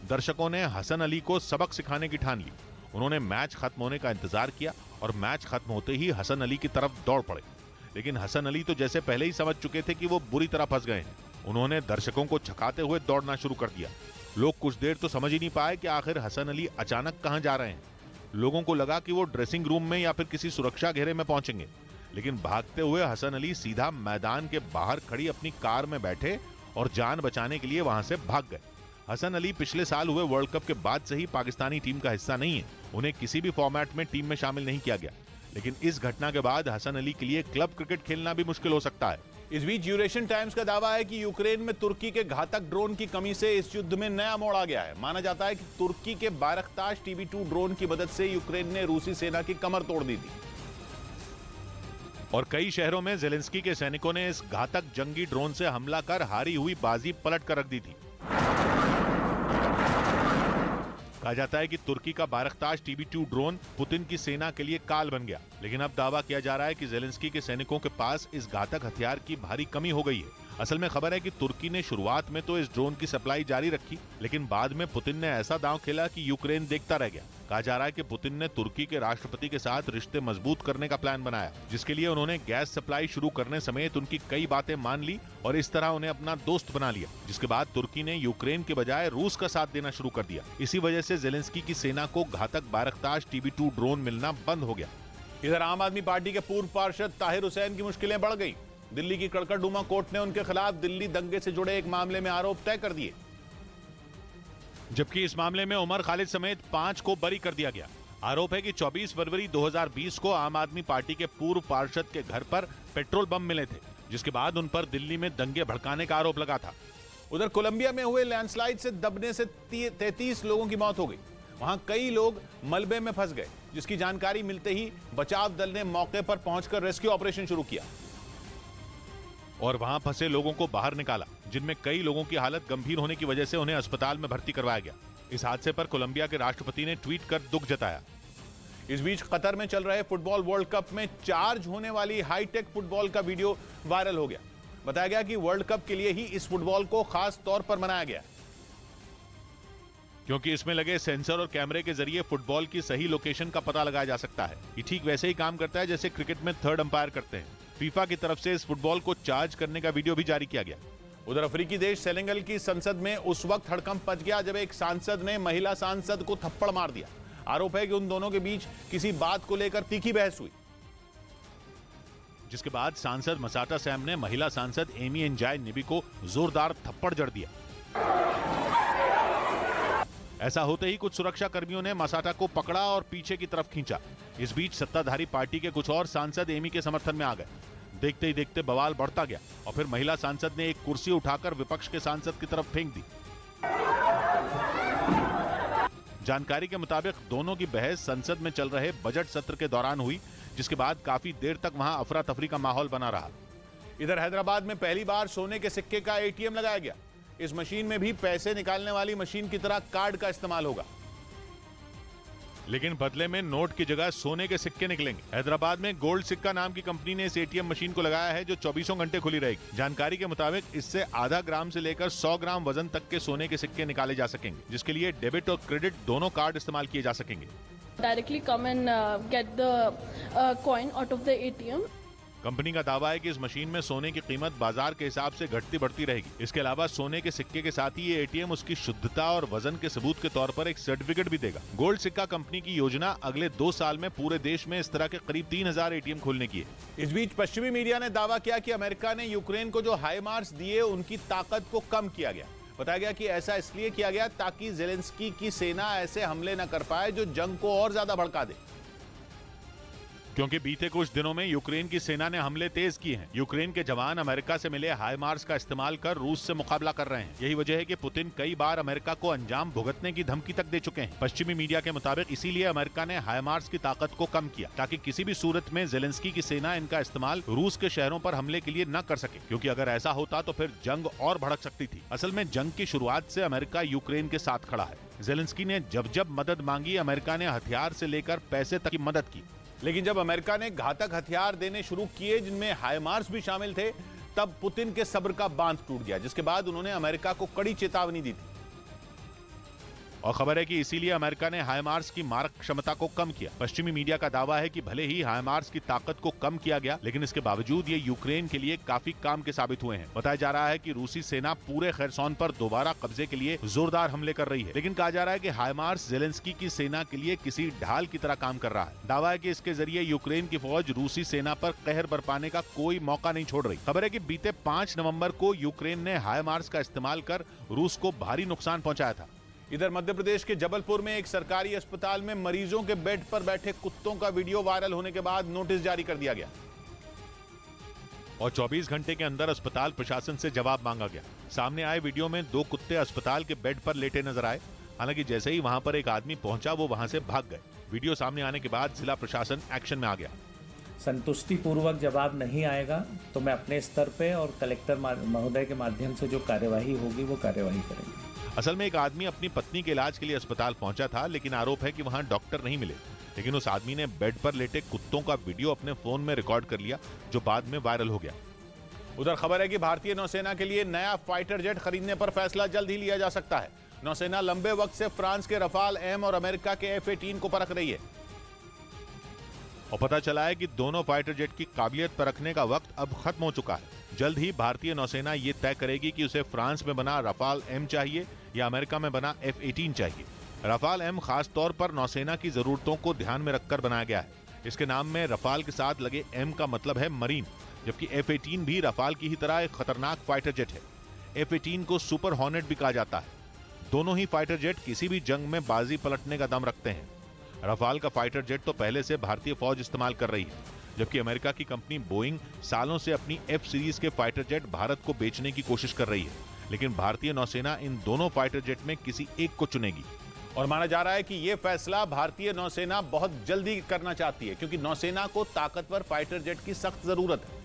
दर्शकों ने हसन अली को सबक सिखाने की ठान ली। उन्होंने मैच खत्म होने का इंतजार किया और मैच खत्म होते ही हसन अली की तरफ दौड़ पड़े, लेकिन हसन अली तो जैसे पहले ही समझ चुके थे कि वो बुरी तरह फंस गए हैं। उन्होंने दर्शकों को छकाते हुए दौड़ना शुरू कर दिया। लोग कुछ देर तो समझ ही नहीं पाए कि आखिर हसन अली अचानक कहां जा रहे हैं। लोगों को लगा कि वो ड्रेसिंग रूम में या फिर किसी सुरक्षा घेरे में पहुंचेंगे, लेकिन भागते हुए हसन अली सीधा मैदान के बाहर खड़ी अपनी कार में बैठे और जान बचाने के लिए वहां से भाग गए। हसन अली पिछले साल हुए वर्ल्ड कप के बाद से ही पाकिस्तानी टीम का हिस्सा नहीं है। उन्हें किसी भी फॉर्मेट में टीम में शामिल नहीं किया गया, लेकिन इस घटना के बाद हसन अली के लिए क्लब क्रिकेट खेलना भी मुश्किल हो सकता है।
इस बीच ड्यूरेशन टाइम्स का दावा है कि यूक्रेन में तुर्की के घातक ड्रोन की कमी से इस युद्ध में नया मोड़ आ गया है। माना जाता है कि तुर्की के बायरख्तार TB2 ड्रोन की मदद से यूक्रेन ने रूसी सेना की कमर तोड़ दी थी
और कई शहरों में ज़ेलेंस्की के सैनिकों ने इस घातक जंगी ड्रोन से हमला कर हारी हुई बाजी पलट कर रख दी थी। कहा जाता है कि तुर्की का बायरख्तार TB2 ड्रोन पुतिन की सेना के लिए काल बन गया, लेकिन अब दावा किया जा रहा है कि ज़ेलेंस्की के सैनिकों के पास इस घातक हथियार की भारी कमी हो गई है। असल में खबर है कि तुर्की ने शुरुआत में तो इस ड्रोन की सप्लाई जारी रखी, लेकिन बाद में पुतिन ने ऐसा दांव खेला कि यूक्रेन देखता रह गया। कहा जा रहा है कि पुतिन ने तुर्की के राष्ट्रपति के साथ रिश्ते मजबूत करने का प्लान बनाया, जिसके लिए उन्होंने गैस सप्लाई शुरू करने समेत उनकी कई बातें मान ली और इस तरह उन्हें अपना दोस्त बना लिया, जिसके बाद तुर्की ने यूक्रेन के बजाय रूस का साथ देना शुरू कर दिया। इसी वजह से ज़ेलेंस्की की सेना को घातक बायरख्तार TB2 ड्रोन मिलना बंद हो गया।
इधर आम आदमी पार्टी के पूर्व पार्षद ताहिर हुसैन की मुश्किलें बढ़ गई। दिल्ली की कड़कड़डूमा कोर्ट ने उनके खिलाफ दिल्ली दंगे से जुड़े एक मामले में आरोप तय कर दिए,
जबकि इस मामले में उमर खालिद समेत 5 को बरी कर दिया गया। आरोप है कि 24 फरवरी 2020 को आम आदमी पार्टी के पूर्व पार्षद के घर पर पेट्रोल बम मिले थे, जिसके बाद उन पर दिल्ली में दंगे भड़काने का आरोप लगा था।
उधर कोलंबिया में हुए लैंडस्लाइड से दबने से 33 लोगों की मौत हो गई। वहां कई लोग मलबे में फंस गए, जिसकी जानकारी मिलते ही बचाव दल ने मौके पर पहुंचकर रेस्क्यू ऑपरेशन शुरू किया
और वहां फंसे लोगों को बाहर निकाला, जिनमें कई लोगों की हालत गंभीर होने की वजह से उन्हें अस्पताल में भर्ती करवाया गया। इस हादसे पर कोलंबिया के राष्ट्रपति ने ट्वीट कर दुख जताया।
इस बीच कतर में चल रहे फुटबॉल वर्ल्ड कप में चार्ज होने वाली हाईटेक फुटबॉल का वीडियो वायरल हो गया। बताया गया कि वर्ल्ड कप के लिए ही इस फुटबॉल को खास तौर पर बनाया गया,
क्योंकि इसमें लगे सेंसर और कैमरे के जरिए फुटबॉल की सही लोकेशन का पता लगाया जा सकता है। ये ठीक वैसे ही काम करता है जैसे क्रिकेट में थर्ड अंपायर करते हैं। फीफा की तरफ से इस फुटबॉल को चार्ज करने का वीडियो भी जारी किया गया।
उधर अफ्रीकी देश सेनेगल की संसद में उस वक्त हड़कंप मच गया जब एक सांसद ने महिला सांसद को थप्पड़ मार दिया। आरोप है कि उन दोनों के बीच किसी बात को लेकर तीखी बहस हुई,
जिसके बाद सांसद मसाटा सैम ने महिला सांसद एमी एंजाई निबी को जोरदार थप्पड़ जड़ दिया। ऐसा होते ही कुछ सुरक्षा कर्मियों ने मसाटा को पकड़ा और पीछे की तरफ खींचा। इस बीच सत्ताधारी पार्टी के कुछ और सांसद एमी के समर्थन में आ गए। देखते ही देखते बवाल बढ़ता गया और फिर महिला सांसद ने एक कुर्सी उठाकर विपक्ष के सांसद की तरफ फेंक दी। जानकारी के मुताबिक दोनों की बहस संसद में चल रहे बजट सत्र के दौरान हुई, जिसके बाद काफी देर तक वहां अफरा तफरी का माहौल बना रहा।
इधर हैदराबाद में पहली बार सोने के सिक्के का एटीएम लगाया गया। इस मशीन में भी पैसे निकालने वाली मशीन की तरह कार्ड का इस्तेमाल होगा,
लेकिन बदले में नोट की जगह सोने के सिक्के निकलेंगे। हैदराबाद में गोल्ड सिक्का नाम की कंपनी ने इस एटीएम मशीन को लगाया है, जो 24 घंटे खुली रहेगी। जानकारी के मुताबिक इससे आधा ग्राम से लेकर 100 ग्राम वजन तक के सोने के सिक्के निकाले जा सकेंगे, जिसके लिए डेबिट और क्रेडिट दोनों कार्ड इस्तेमाल किए जा सकेंगे।
Directly come and get the coin out of the ATM.
Company का दावा है कि इस मशीन में सोने की कीमत बाजार के हिसाब से घटती बढ़ती रहेगी। इसके अलावा सोने के सिक्के के साथ ही ये एटीएम उसकी शुद्धता और वजन के सबूत के तौर पर एक सर्टिफिकेट भी देगा। गोल्ड सिक्का कंपनी की योजना अगले 2 साल में पूरे देश में इस तरह के करीब 3000 एटीएम खोलने की है।
इस बीच पश्चिमी मीडिया ने दावा किया कि अमेरिका ने यूक्रेन को जो हाइमार्स दिए उनकी ताकत को कम किया गया। बताया गया कि ऐसा इसलिए किया गया ताकि जेलेंस्की की सेना ऐसे हमले न कर पाए जो जंग को और ज्यादा भड़का दे,
क्योंकि बीते कुछ दिनों में यूक्रेन की सेना ने हमले तेज किए हैं। यूक्रेन के जवान अमेरिका से मिले हाइमार्स का इस्तेमाल कर रूस से मुकाबला कर रहे हैं। यही वजह है कि पुतिन कई बार अमेरिका को अंजाम भुगतने की धमकी तक दे चुके हैं। पश्चिमी मीडिया के मुताबिक इसीलिए अमेरिका ने हाइमार्स की ताकत को कम किया, ताकि किसी भी सूरत में जेलेंस्की की सेना इनका इस्तेमाल रूस के शहरों पर हमले के लिए न कर सके, क्योंकि अगर ऐसा होता तो फिर जंग और भड़क सकती थी। असल में जंग की शुरुआत से अमेरिका यूक्रेन के साथ खड़ा है। जेलेंस्की ने जब जब मदद मांगी, अमेरिका ने हथियार से लेकर पैसे तक की मदद की।
लेकिन जब अमेरिका ने घातक हथियार देने शुरू किए जिनमें हाइमार्स भी शामिल थे, तब पुतिन के सब्र का बांध टूट गया, जिसके बाद उन्होंने अमेरिका को कड़ी चेतावनी दी थी।
और खबर है कि इसीलिए अमेरिका ने हाइमार्स की मारक क्षमता को कम किया। पश्चिमी मीडिया का दावा है कि भले ही हाइमार्स की ताकत को कम किया गया, लेकिन इसके बावजूद ये यूक्रेन के लिए काफी काम के साबित हुए हैं। बताया जा रहा है कि रूसी सेना पूरे खैरसोन पर दोबारा कब्जे के लिए जोरदार हमले कर रही है, लेकिन कहा जा रहा है कि हाइमार्स जेलेंस्की की सेना के लिए किसी ढाल की तरह काम कर रहा है। दावा है कि इसके जरिए यूक्रेन की फौज रूसी सेना पर कहर बरपाने का कोई मौका नहीं छोड़ रही। खबर है कि बीते 5 नवंबर को यूक्रेन ने हाइमार्स का इस्तेमाल कर रूस को भारी नुकसान पहुंचाया था।
इधर मध्य प्रदेश के जबलपुर में एक सरकारी अस्पताल में मरीजों के बेड पर बैठे कुत्तों का वीडियो वायरल होने के बाद नोटिस जारी कर दिया गया
और 24 घंटे के अंदर अस्पताल प्रशासन से जवाब मांगा गया। सामने आए वीडियो में 2 कुत्ते अस्पताल के बेड पर लेटे नजर आए। हालांकि जैसे ही वहां पर एक आदमी पहुंचा, वो वहां से भाग गए। वीडियो सामने आने के बाद जिला प्रशासन एक्शन में आ गया।
संतुष्टिपूर्वक जवाब नहीं आएगा तो मैं अपने स्तर पे और कलेक्टर महोदय के माध्यम से जो कार्यवाही होगी वो कार्यवाही करेंगे।
असल में एक आदमी अपनी पत्नी के इलाज के लिए अस्पताल पहुंचा था, लेकिन आरोप है कि वहां डॉक्टर नहीं मिले। लेकिन उस आदमी ने बेड पर लेटे कुत्तों का वीडियो अपने फोन में रिकॉर्ड कर लिया, जो बाद में वायरल हो गया।
उधर खबर है कि भारतीय नौसेना के लिए नया फाइटर जेट खरीदने पर फैसला जल्द ही लिया जा सकता है। नौसेना लंबे वक्त से फ्रांस के रफाल एम और अमेरिका के F-18 को परख रही है
और पता चला है कि दोनों फाइटर जेट की काबिलियत परखने का वक्त अब खत्म हो चुका है। जल्द ही भारतीय नौसेना ये तय करेगी कि उसे फ्रांस में बना रफाल एम चाहिए या अमेरिका में बना F-18 चाहिए। रफाल एम खास तौर पर नौसेना की जरूरतों को ध्यान में रखकर बनाया गया है। इसके नाम में रफाल के साथ लगे एम का मतलब है मरीन, जबकि F-18 भी रफाल की ही तरह एक खतरनाक फाइटर जेट है। F-18 को सुपर हॉर्नेट भी कहा जाता है। दोनों ही फाइटर जेट किसी भी जंग में बाजी पलटने का दम रखते हैं। रफाल का फाइटर जेट तो पहले से भारतीय फौज इस्तेमाल कर रही है, जबकि अमेरिका की कंपनी बोइंग सालों से अपनी F सीरीज के फाइटर जेट भारत को बेचने की कोशिश कर रही है। लेकिन भारतीय नौसेना इन दोनों फाइटर जेट में किसी एक को चुनेगी
और माना जा रहा है कि यह फैसला भारतीय नौसेना बहुत जल्दी करना चाहती है, क्योंकि नौसेना को ताकतवर फाइटर जेट की सख्त जरूरत है।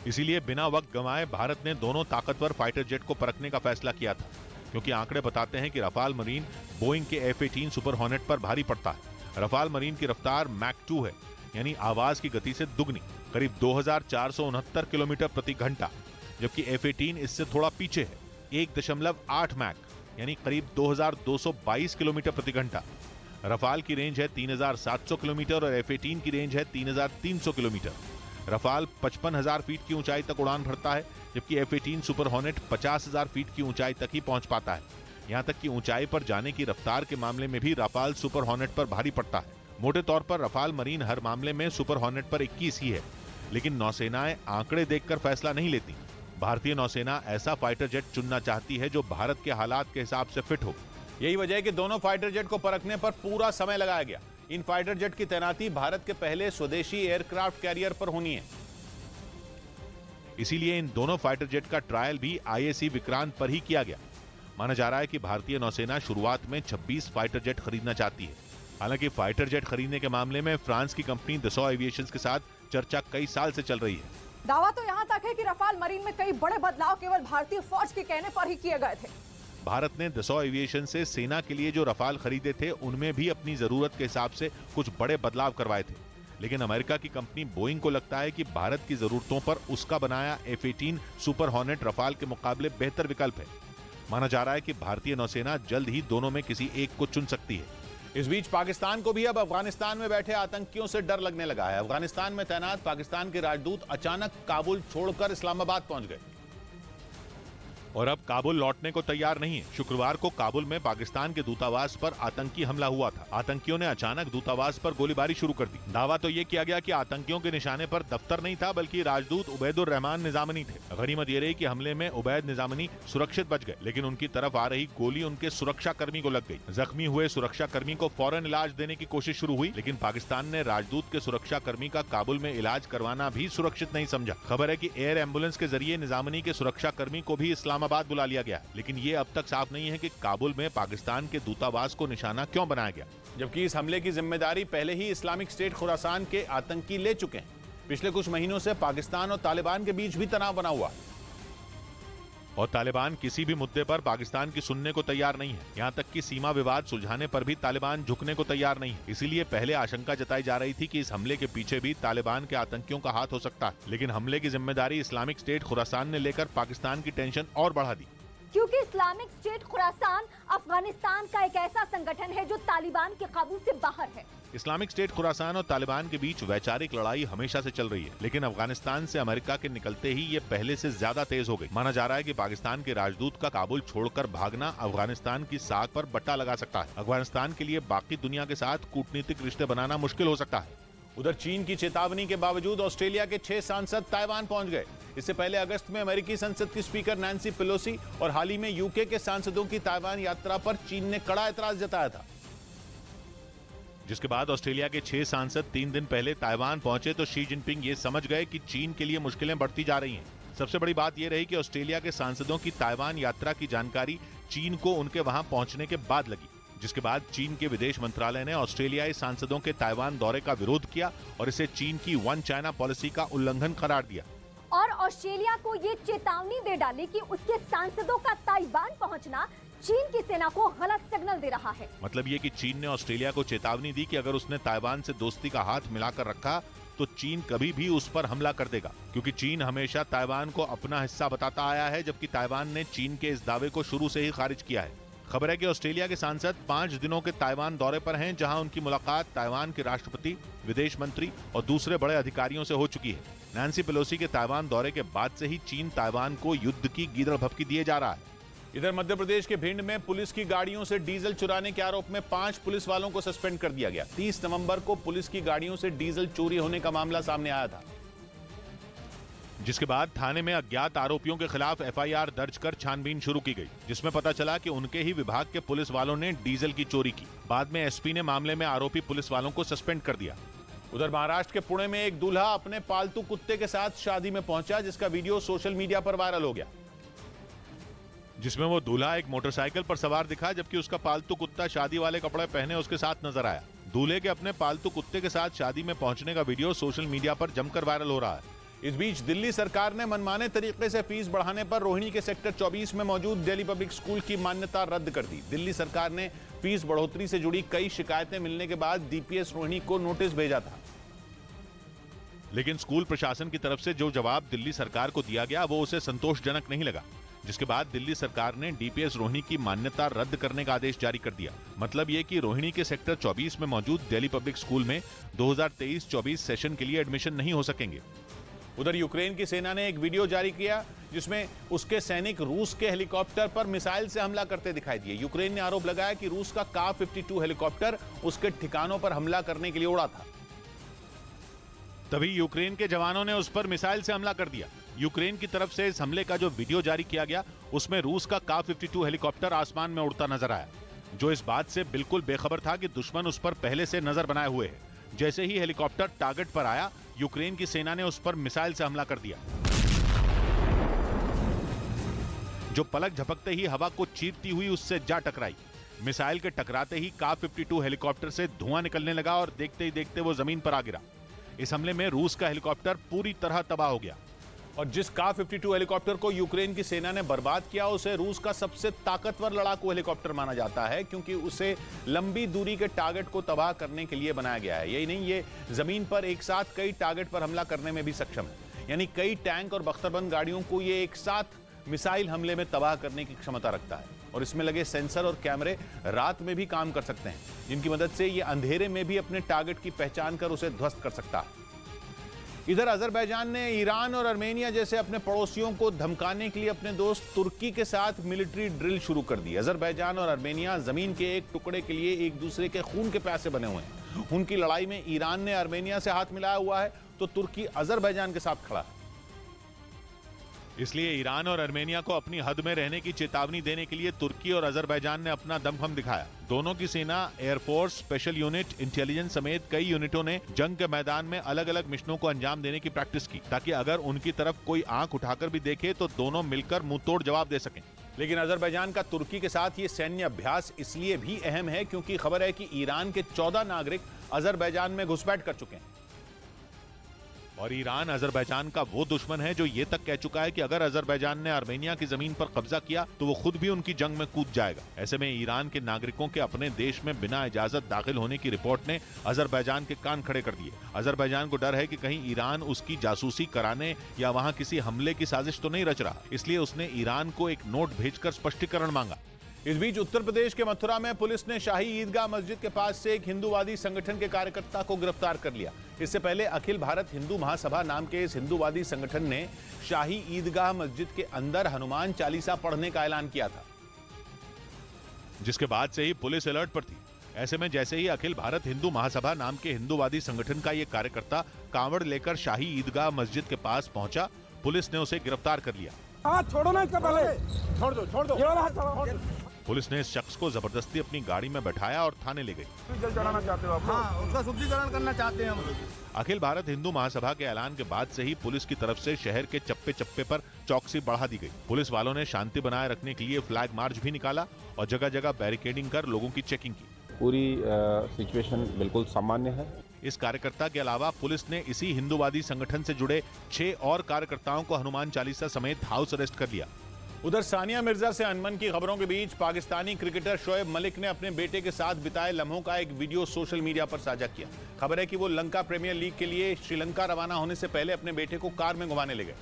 इसीलिए बिना वक्त गंवाए भारत ने दोनों ताकतवर फाइटर जेट को परखने का फैसला किया था। क्योंकि आंकड़े बताते हैं कि रफाल मरीन बोइंग के F-18 सुपर हॉर्नेट पर भारी पड़ता है। रफाल मरीन की रफ्तार मैक 2 है, यानी आवाज की गति से दुगनी, करीब 2469 किलोमीटर प्रति घंटा, जबकि F-18 इससे थोड़ा पीछे है, 1.8 मैक, यानी करीब 2222 किलोमीटर प्रति घंटा। रफाल की रेंज है 3700 किलोमीटर और F-18 की रेंज है 3300 किलोमीटर। रफाल 55,000 फीट की ऊंचाई तक उड़ान भरता है, जबकि F-18 सुपर हॉर्नेट 50,000 फीट की ऊंचाई तक ही पहुंच पाता है। यहां तक कि ऊंचाई पर जाने की रफ्तार के मामले में भी रफाल सुपर हॉर्नेट पर भारी पड़ता है। मोटे तौर पर रफाल मरीन हर मामले में सुपर हॉर्नेट पर 21 ही है, लेकिन नौसेनाएं आंकड़े देखकर फैसला नहीं लेती। भारतीय नौसेना ऐसा फाइटर जेट चुनना चाहती है जो भारत के हालात के हिसाब से फिट हो।
यही वजह है कि दोनों फाइटर जेट को परखने पर पूरा समय लगाया गया। इन फाइटर जेट की तैनाती भारत के पहले स्वदेशी एयरक्राफ्ट कैरियर पर होनी है।
इसीलिए इन दोनों फाइटर जेट का ट्रायल भी IAC विक्रांत पर ही किया गया। माना जा रहा है कि भारतीय नौसेना शुरुआत में 26 फाइटर जेट खरीदना चाहती है। हालांकि फाइटर जेट खरीदने के मामले में फ्रांस की कंपनी दसॉ एविएशन के साथ चर्चा कई साल से चल रही है।
दावा तो यहाँ तक है कि रफाल मरीन में कई बड़े बदलाव केवल भारतीय फौज के कहने पर ही किए गए थे।
भारत ने दसॉ एविएशन से सेना के लिए जो रफाल खरीदे थे उनमें भी अपनी जरूरत के हिसाब से कुछ बड़े बदलाव करवाए थे, लेकिन अमेरिका की कंपनी बोइंग को लगता है कि भारत की जरूरतों पर उसका बनाया F-18 सुपर हॉर्नेट रफाल के मुकाबले बेहतर विकल्प है। माना जा रहा है कि भारतीय नौसेना जल्द ही दोनों में किसी एक को चुन सकती है।
इस बीच पाकिस्तान को भी अब अफगानिस्तान में बैठे आतंकियों से डर लगने लगा है। अफगानिस्तान में तैनात पाकिस्तान के राजदूत अचानक काबुल छोड़कर इस्लामाबाद पहुंच गए
और अब काबुल लौटने को तैयार नहीं है। शुक्रवार को काबुल में पाकिस्तान के दूतावास पर आतंकी हमला हुआ था। आतंकियों ने अचानक दूतावास पर गोलीबारी शुरू कर दी। दावा तो ये किया गया कि आतंकियों के निशाने पर दफ्तर नहीं था, बल्कि राजदूत उबैदुर रहमान निजामनी थे। गनीमत ये रही कि हमले में उबैद निजामनी सुरक्षित बच गए, लेकिन उनकी तरफ आ रही गोली उनके सुरक्षा कर्मी को लग गई। जख्मी हुए सुरक्षा कर्मी को फौरन इलाज देने की कोशिश शुरू हुई, लेकिन पाकिस्तान ने राजदूत के सुरक्षा कर्मी का काबुल में इलाज करवाना भी सुरक्षित नहीं समझा। खबर है कि एयर एम्बुलेंस के जरिए निजामनी के सुरक्षा कर्मी को भी इस्लामाबाद बुला लिया गया, लेकिन ये अब तक साफ नहीं है कि काबुल में पाकिस्तान के दूतावास को निशाना क्यों बनाया गया,
जबकि इस हमले की जिम्मेदारी पहले ही इस्लामिक स्टेट खुरासान के आतंकी ले चुके हैं। पिछले कुछ महीनों से पाकिस्तान और तालिबान के बीच भी तनाव बना हुआ
और तालिबान किसी भी मुद्दे पर पाकिस्तान की सुनने को तैयार नहीं है। यहाँ तक कि सीमा विवाद सुलझाने पर भी तालिबान झुकने को तैयार नहीं है। इसीलिए पहले आशंका जताई जा रही थी कि इस हमले के पीछे भी तालिबान के आतंकियों का हाथ हो सकता है, लेकिन हमले की जिम्मेदारी इस्लामिक स्टेट खुरासान ने लेकर पाकिस्तान की टेंशन और बढ़ा दी।
क्योंकि इस्लामिक स्टेट खुरासान अफगानिस्तान का एक ऐसा संगठन है जो तालिबान के काबू से बाहर है।
इस्लामिक स्टेट खुरासान और तालिबान के बीच वैचारिक लड़ाई हमेशा से चल रही है, लेकिन अफगानिस्तान से अमेरिका के निकलते ही ये पहले से ज्यादा तेज हो गई। माना जा रहा है कि पाकिस्तान के राजदूत का काबुल छोड़कर भागना अफगानिस्तान की साख पर बट्टा लगा सकता है। अफगानिस्तान के लिए बाकी दुनिया के साथ कूटनीतिक रिश्ते बनाना मुश्किल हो सकता है।
उधर चीन की चेतावनी के बावजूद ऑस्ट्रेलिया के 6 सांसद ताइवान पहुंच गए। इससे पहले अगस्त में अमेरिकी संसद की स्पीकर नैन्सी पेलोसी और हाल ही में यूके के सांसदों की ताइवान यात्रा पर चीन ने कड़ा एतराज जताया था,
जिसके बाद ऑस्ट्रेलिया के 6 सांसद 3 दिन पहले ताइवान पहुंचे तो शी जिनपिंग ये समझ गए कि चीन के लिए मुश्किलें बढ़ती जा रही हैं। सबसे बड़ी बात यह रही कि ऑस्ट्रेलिया के सांसदों की ताइवान यात्रा की जानकारी चीन को उनके वहां पहुंचने के बाद लगी, जिसके बाद चीन के विदेश मंत्रालय ने ऑस्ट्रेलियाई सांसदों के ताइवान दौरे का विरोध किया और इसे चीन की वन चाइना पॉलिसी का उल्लंघन करार दिया।
और ऑस्ट्रेलिया को ये चेतावनी दे डाली कि उसके सांसदों का ताइवान पहुंचना चीन की सेना को गलत सिग्नल दे रहा है।
मतलब ये कि चीन ने ऑस्ट्रेलिया को चेतावनी दी कि अगर उसने ताइवान से दोस्ती का हाथ मिलाकर रखा तो चीन कभी भी उस पर हमला कर देगा, क्योंकि चीन हमेशा ताइवान को अपना हिस्सा बताता आया है, जबकि ताइवान ने चीन के इस दावे को शुरू से ही खारिज किया है। खबर है कि ऑस्ट्रेलिया के सांसद 5 दिनों के ताइवान दौरे पर हैं, जहां उनकी मुलाकात ताइवान के राष्ट्रपति, विदेश मंत्री और दूसरे बड़े अधिकारियों से हो चुकी है। नैन्सी पेलोसी के ताइवान दौरे के बाद से ही चीन ताइवान को युद्ध की गीदड़ भभकी दिए जा रहा है।
इधर मध्य प्रदेश के भिंड में पुलिस की गाड़ियों से डीजल चुराने के आरोप में 5 पुलिस वालों को सस्पेंड कर दिया गया। 30 नवंबर को पुलिस की गाड़ियों से डीजल चोरी होने का मामला सामने आया था,
जिसके बाद थाने में अज्ञात आरोपियों के खिलाफ FIR दर्ज कर छानबीन शुरू की गई, जिसमें पता चला कि उनके ही विभाग के पुलिस वालों ने डीजल की चोरी की। बाद में SP ने मामले में आरोपी पुलिस वालों को सस्पेंड कर दिया।
उधर महाराष्ट्र के पुणे में एक दूल्हा अपने पालतू कुत्ते के साथ शादी में पहुंचा, जिसका वीडियो सोशल मीडिया पर वायरल हो गया,
जिसमें वो दूल्हा एक मोटरसाइकिल पर सवार दिखा, जबकि उसका पालतू कुत्ता शादी वाले कपड़े पहने उसके साथ नजर आया। दूल्हे के अपने पालतू कुत्ते के साथ शादी में पहुंचने का वीडियो सोशल मीडिया पर जमकर वायरल हो रहा है।
इस बीच दिल्ली सरकार ने मनमाने तरीके से फीस बढ़ाने पर रोहिणी के सेक्टर 24 में मौजूद दिल्ली पब्लिक स्कूल की मान्यता रद्द कर दी। दिल्ली सरकार ने फीस बढ़ोतरी से जुड़ी कई शिकायतें मिलने के बाद डीपीएस रोहिणी को नोटिस भेजा था,
लेकिन स्कूल प्रशासन की तरफ से जो जवाब दिल्ली सरकार को दिया गया वो उसे संतोषजनक नहीं लगा, जिसके बाद दिल्ली सरकार ने डीपीएस रोहिणी की मान्यता रद्द करने का आदेश जारी कर दिया। मतलब ये कि रोहिणी के सेक्टर 24 में मौजूद दिल्ली पब्लिक स्कूल में 2023-24 सेशन के लिए एडमिशन नहीं हो सकेंगे।
उधर यूक्रेन की सेना ने एक वीडियो जारी किया जिसमें उसके सैनिक रूस के हेलीकॉप्टर पर मिसाइल से हमला करते दिखाई दिए। यूक्रेन ने आरोप लगाया कि रूस का का-52 हेलीकॉप्टर उसके ठिकानों पर हमला करने के लिए उड़ा था।
तभी यूक्रेन के जवानों ने उस पर मिसाइल से हमला कर दिया। यूक्रेन की तरफ से इस हमले का जो वीडियो जारी किया गया उसमें रूस का का-52 हेलीकॉप्टर आसमान में उड़ता नजर आया, जो इस बात से बिल्कुल बेखबर था कि दुश्मन उस पर पहले से नजर बनाए हुए है। जैसे ही हेलीकॉप्टर टारगेट पर आया, यूक्रेन की सेना ने उस पर मिसाइल से हमला कर दिया, जो पलक झपकते ही हवा को चीरती हुई उससे जा टकराई। मिसाइल के टकराते ही का-52 हेलीकॉप्टर से धुआं निकलने लगा और देखते ही देखते वो जमीन पर आ गिरा। इस हमले में रूस का हेलीकॉप्टर पूरी तरह तबाह हो गया
और जिस का-52 हेलीकॉप्टर को यूक्रेन की सेना ने बर्बाद किया उसे रूस का सबसे ताकतवर लड़ाकू हेलीकॉप्टर माना जाता है, क्योंकि उसे लंबी दूरी के टारगेट को तबाह करने के लिए बनाया गया है। यही नहीं, ये जमीन पर एक साथ कई टारगेट पर हमला करने में भी सक्षम है। यानी कई टैंक और बख्तरबंद गाड़ियों को ये एक साथ मिसाइल हमले में तबाह करने की क्षमता रखता है और इसमें लगे सेंसर और कैमरे रात में भी काम कर सकते हैं, जिनकी मदद से ये अंधेरे में भी अपने टारगेट की पहचान कर उसे ध्वस्त कर सकता है। इधर अजरबैजान ने ईरान और आर्मेनिया जैसे अपने पड़ोसियों को धमकाने के लिए अपने दोस्त तुर्की के साथ मिलिट्री ड्रिल शुरू कर दी। अजरबैजान और आर्मेनिया जमीन के एक टुकड़े के लिए एक दूसरे के खून के प्यासे बने हुए हैं। उनकी लड़ाई में ईरान ने आर्मेनिया से हाथ मिलाया हुआ है तो तुर्की अजरबैजान के साथ खड़ा है।
इसलिए ईरान और आर्मेनिया को अपनी हद में रहने की चेतावनी देने के लिए तुर्की और अजरबैजान ने अपना दमखम दिखाया। दोनों की सेना, एयरफोर्स, स्पेशल यूनिट, इंटेलिजेंस समेत कई यूनिटों ने जंग के मैदान में अलग अलग मिशनों को अंजाम देने की प्रैक्टिस की, ताकि अगर उनकी तरफ कोई आंख उठाकर भी देखे तो दोनों मिलकर मुंहतोड़ जवाब दे सकें।
लेकिन अजरबैजान का तुर्की के साथ ये सैन्य अभ्यास इसलिए भी अहम है क्योंकि खबर है कि ईरान के 14 नागरिक अजरबैजान में घुसपैठ कर चुके हैं
और ईरान अजरबैजान का वो दुश्मन है जो ये तक कह चुका है कि अगर अजरबैजान ने आर्मेनिया की जमीन पर कब्जा किया तो वो खुद भी उनकी जंग में कूद जाएगा। ऐसे में ईरान के नागरिकों के अपने देश में बिना इजाजत दाखिल होने की रिपोर्ट ने अजरबैजान के कान खड़े कर दिए। अजरबैजान को डर है कि कहीं ईरान उसकी जासूसी कराने या वहां किसी हमले की साजिश तो नहीं रच रहा, इसलिए उसने ईरान को एक नोट भेजकर स्पष्टीकरण मांगा।
इस बीच उत्तर प्रदेश के मथुरा में पुलिस ने शाही ईदगाह मस्जिद के पास से एक हिंदूवादी संगठन के कार्यकर्ता को गिरफ्तार कर लिया। इससे पहले अखिल भारत हिंदू महासभा नाम के इस हिंदूवादी संगठन ने शाही ईदगाह मस्जिद के अंदर हनुमान चालीसा पढ़ने का ऐलान किया था,
जिसके बाद से ही पुलिस अलर्ट पर थी। ऐसे में जैसे ही अखिल भारत हिंदू महासभा नाम के हिंदूवादी संगठन का ये कार्यकर्ता कांवड़ लेकर शाही ईदगाह मस्जिद के पास पहुंचा, पुलिस ने उसे गिरफ्तार कर लिया।
छोड़ो ना, छोड़ दो।
पुलिस ने इस शख्स को जबरदस्ती अपनी गाड़ी में बैठाया और थाने ले गई।
चढ़ाना चाहते हो आप? हाँ, उसका शुद्धिकरण करना चाहते हैं हम।
अखिल भारत हिंदू महासभा के ऐलान के बाद से ही पुलिस की तरफ से शहर के चप्पे चप्पे पर चौकसी बढ़ा दी गई। पुलिस वालों ने शांति बनाए रखने के लिए फ्लैग मार्च भी निकाला और जगह जगह बैरिकेडिंग कर लोगों की चेकिंग की।
पूरी सिचुएशन बिल्कुल सामान्य है।
इस कार्यकर्ता के अलावा पुलिस ने इसी हिंदूवादी संगठन से जुड़े 6 और कार्यकर्ताओं को हनुमान चालीसा समेत हाउस अरेस्ट कर लिया।
उधर सानिया मिर्जा से अनबन की खबरों के बीच पाकिस्तानी क्रिकेटर शोएब मलिक ने अपने बेटे के साथ बिताए लम्हों का एक वीडियो सोशल मीडिया पर साझा किया। खबर है कि वो लंका प्रीमियर लीग के लिए श्रीलंका रवाना होने से पहले अपने बेटे को कार में घुमाने ले गए,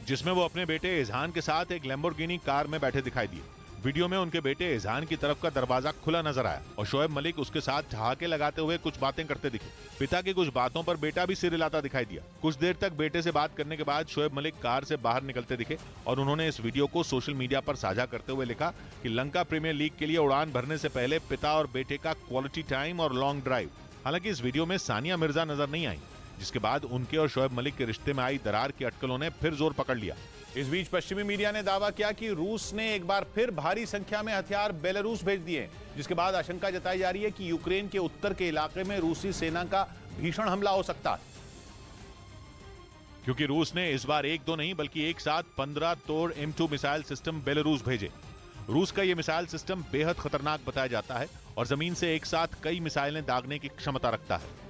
जिसमें वो अपने बेटे इजहान के साथ एक लैम्बोर्गिनी कार में बैठे दिखाई दिए। वीडियो में उनके बेटे इजहान की तरफ का दरवाजा खुला नजर आया और शोएब मलिक उसके साथ ठहाके लगाते हुए कुछ बातें करते दिखे। पिता की कुछ बातों पर बेटा भी सिर हिलाता दिखाई दिया। कुछ देर तक बेटे से बात करने के बाद शोएब मलिक कार से बाहर निकलते दिखे और उन्होंने इस वीडियो को सोशल मीडिया पर साझा करते हुए लिखा कि लंका प्रीमियर लीग के लिए उड़ान भरने से पहले पिता और बेटे का क्वालिटी टाइम और लॉन्ग ड्राइव। हालांकि इस वीडियो में सानिया मिर्जा नजर नहीं आई, जिसके बाद उनके और शोएब मलिक के रिश्ते में आई दरार की अटकलों ने फिर जोर पकड़ लिया। इस बीच पश्चिमी मीडिया ने दावा किया कि रूस ने एक बार फिर भारी संख्या में हथियार बेलारूस भेज दिए, जिसके बाद आशंका जताई जा रही है कि यूक्रेन के उत्तर के इलाके में रूसी सेना का भीषण हमला हो सकता है,
क्योंकि रूस ने इस बार 1-2 नहीं बल्कि एक साथ 15 तोड़ M2 मिसाइल सिस्टम बेलारूस भेजे। रूस का यह मिसाइल सिस्टम बेहद खतरनाक बताया जाता है और जमीन से एक साथ कई मिसाइलें दागने की क्षमता रखता है।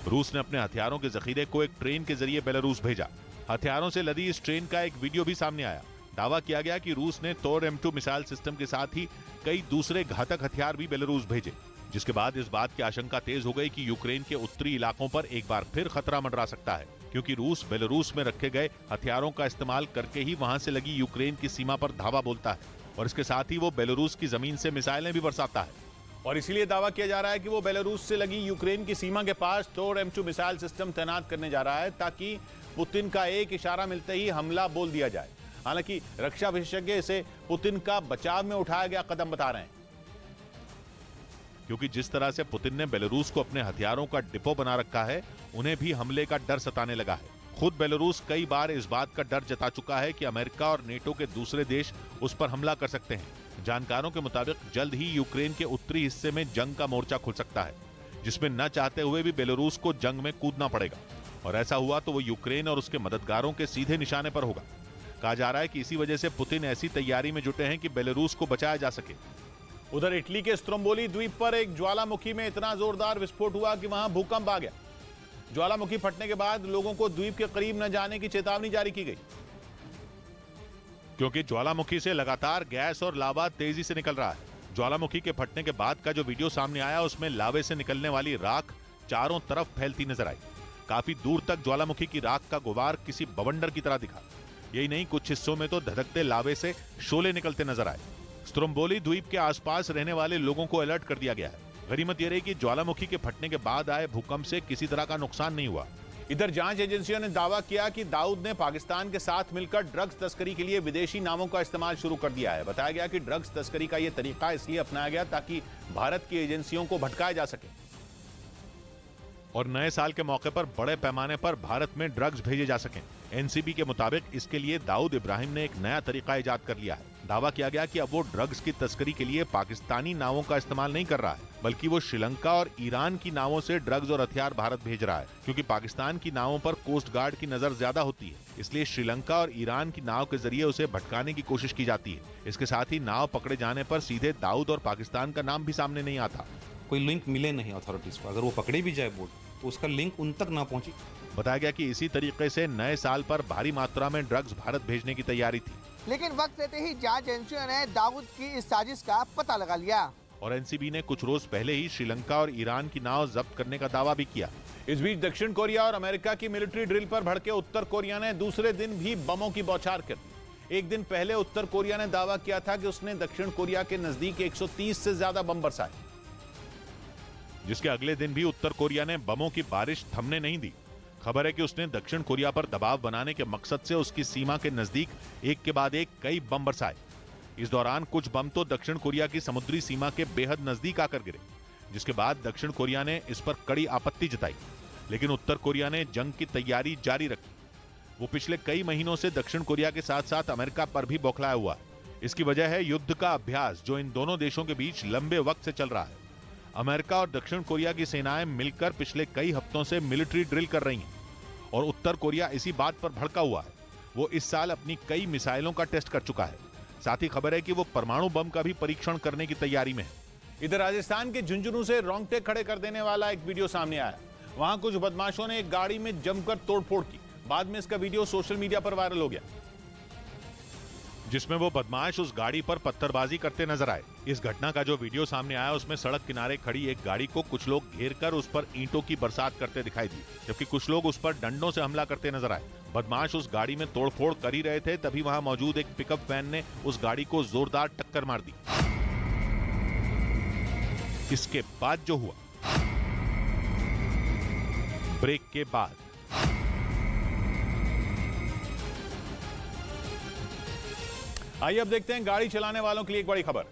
रूस ने अपने हथियारों के जखीरे को एक ट्रेन के जरिए बेलारूस भेजा। हथियारों से लदी इस ट्रेन का एक वीडियो भी सामने आया। दावा किया गया कि रूस ने तोर M2 मिसाइल सिस्टम के साथ ही कई दूसरे घातक हथियार भी बेलारूस भेजे, जिसके बाद इस बात की आशंका तेज हो गई कि यूक्रेन के उत्तरी इलाकों पर एक बार फिर खतरा मंडरा सकता है, क्योंकि रूस बेलारूस में रखे गए हथियारों का इस्तेमाल करके ही वहां से लगी यूक्रेन की सीमा पर धावा बोलता है और इसके साथ ही वो बेलारूस की जमीन से मिसाइलें भी बरसाता है।
और इसीलिए दावा किया जा रहा है कि वो बेलारूस से लगी यूक्रेन की सीमा के पास तोर M2 मिसाइल सिस्टम तैनात करने जा रहा है, ताकि पुतिन का एक इशारा मिलते ही हमला बोल दिया जाए। हालांकि रक्षा विशेषज्ञ इसे पुतिन का बचाव में उठाया गया कदम बता रहे हैं,
क्योंकि जिस तरह से पुतिन ने बेलारूस को अपने हथियारों का डिपो बना रखा है, उन्हें भी हमले का डर सताने लगा है। खुद बेलारूस कई बार इस बात का डर जता चुका है कि अमेरिका और नेटो के दूसरे देश उस पर हमला कर सकते हैं। जानकारों के मुताबिक जल्द ही यूक्रेन के उत्तरी हिस्से में जंग का मोर्चा खुल सकता है, जिसमें न चाहते हुए भी बेलारूस को जंग में कूदना पड़ेगा, और ऐसा हुआ तो वो यूक्रेन और उसके मददगारों के सीधे निशाने पर होगा। कहा जा रहा है कि इसी वजह से पुतिन ऐसी तैयारी में जुटे हैं कि बेलारूस को बचाया जा सके।
उधर इटली के स्त्रोम्बोली द्वीप पर एक ज्वालामुखी में इतना जोरदार विस्फोट हुआ कि वहां भूकंप आ गया। ज्वालामुखी फटने के बाद लोगों को द्वीप के करीब न जाने की चेतावनी जारी की गई,
क्योंकि ज्वालामुखी से लगातार गैस और लावा तेजी से निकल रहा है। ज्वालामुखी के फटने के बाद का जो वीडियो सामने आया, उसमें लावे से निकलने वाली राख चारों तरफ फैलती नजर आई। काफी दूर तक ज्वालामुखी की राख का गुबार किसी बवंडर की तरह दिखा। यही नहीं, कुछ हिस्सों में तो धधकते लावे से शोले निकलते नजर आए। स्त्रोम्बोली द्वीप के आसपास रहने वाले लोगों को अलर्ट कर दिया गया है। गनीमत यह रही कि ज्वालामुखी के फटने के बाद आए भूकंप से किसी तरह का नुकसान नहीं हुआ।
इधर जांच एजेंसियों ने दावा किया कि दाऊद ने पाकिस्तान के साथ मिलकर ड्रग्स तस्करी के लिए विदेशी नामों का इस्तेमाल शुरू कर दिया है। बताया गया कि ड्रग्स तस्करी का यह तरीका इसलिए अपनाया गया ताकि भारत की एजेंसियों को भटकाया जा सके
और नए साल के मौके पर बड़े पैमाने पर भारत में ड्रग्स भेजे जा सकें। एनसीबी के मुताबिक इसके लिए दाऊद इब्राहिम ने एक नया तरीका इजाद कर लिया है। दावा किया गया कि अब वो ड्रग्स की तस्करी के लिए पाकिस्तानी नावों का इस्तेमाल नहीं कर रहा है, बल्कि वो श्रीलंका और ईरान की नावों से ड्रग्स और हथियार भारत भेज रहा है, क्योंकि पाकिस्तान की नावों पर कोस्ट गार्ड की नजर ज्यादा होती है। इसलिए श्रीलंका और ईरान की नाव के जरिए उसे भटकाने की कोशिश की जाती है। इसके साथ ही नाव पकड़े जाने पर सीधे दाऊद और पाकिस्तान का नाम भी सामने नहीं आता।
कोई लिंक मिले नहीं अथॉरिटीज को, अगर वो पकड़े भी जाए बोट तो उसका लिंक उन तक ना पहुंची।
बताया गया कि इसी तरीके से नए साल पर भारी मात्रा में ड्रग्स भारत भेजने की तैयारी थी,
लेकिन वक्त रहते ही जांच एजेंसियों ने दाऊद की इस साजिश का पता लगा लिया
और एनसीबी ने कुछ रोज पहले ही श्रीलंका और ईरान की नाव जब्त करने का दावा भी किया।
इस बीच दक्षिण कोरिया और अमेरिका की मिलिट्री ड्रिल पर भड़के उत्तर कोरिया ने दूसरे दिन भी बमों की बौछार कर दी। एक दिन पहले उत्तर कोरिया ने दावा किया था कि उसने दक्षिण कोरिया के नजदीक 130 से ज्यादा बम बरसाए,
जिसके अगले दिन भी उत्तर कोरिया ने बमों की बारिश थमने नहीं दी। खबर है कि उसने दक्षिण कोरिया पर दबाव बनाने के मकसद से उसकी सीमा के नजदीक एक के बाद एक कई बम बरसाए। इस दौरान कुछ बम तो दक्षिण कोरिया की समुद्री सीमा के बेहद नजदीक आकर गिरे, जिसके बाद दक्षिण कोरिया ने इस पर कड़ी आपत्ति जताई। लेकिन उत्तर कोरिया ने जंग की तैयारी जारी रखी। वो पिछले कई महीनों से दक्षिण कोरिया के साथ साथ अमेरिका पर भी बौखलाया हुआ है। इसकी वजह है युद्ध का अभ्यास जो इन दोनों देशों के बीच लंबे वक्त से चल रहा है। अमेरिका और दक्षिण कोरिया की सेनाएं मिलकर पिछले कई हफ्तों से मिलिट्री ड्रिल कर रही हैं और उत्तर कोरिया इसी बात पर भड़का हुआ है। वो इस साल अपनी कई मिसाइलों का टेस्ट कर चुका है। साथ ही खबर है कि वो परमाणु बम का भी परीक्षण करने की तैयारी में है।
इधर राजस्थान के झुंझुनू से रोंगटे खड़े कर देने वाला एक वीडियो सामने आया। वहां कुछ बदमाशों ने एक गाड़ी में जमकर तोड़फोड़ की। बाद में इसका वीडियो सोशल मीडिया पर वायरल हो गया,
जिसमें वो बदमाश उस गाड़ी पर पत्थरबाजी करते नजर आए। इस घटना का जो वीडियो सामने आया उसमें सड़क किनारे खड़ी एक गाड़ी को कुछ लोग घेर कर उस पर ईंटों की बरसात करते दिखाई दी, जबकि कुछ लोग उस पर डंडों से हमला करते नजर आए। बदमाश उस गाड़ी में तोड़फोड़ कर ही रहे थे, तभी वहां मौजूद एक पिकअप वैन ने उस गाड़ी को जोरदार टक्कर मार दी। इसके बाद जो हुआ, ब्रेक के बाद
आइए अब देखते हैं गाड़ी चलाने वालों के लिए एक बड़ी खबर।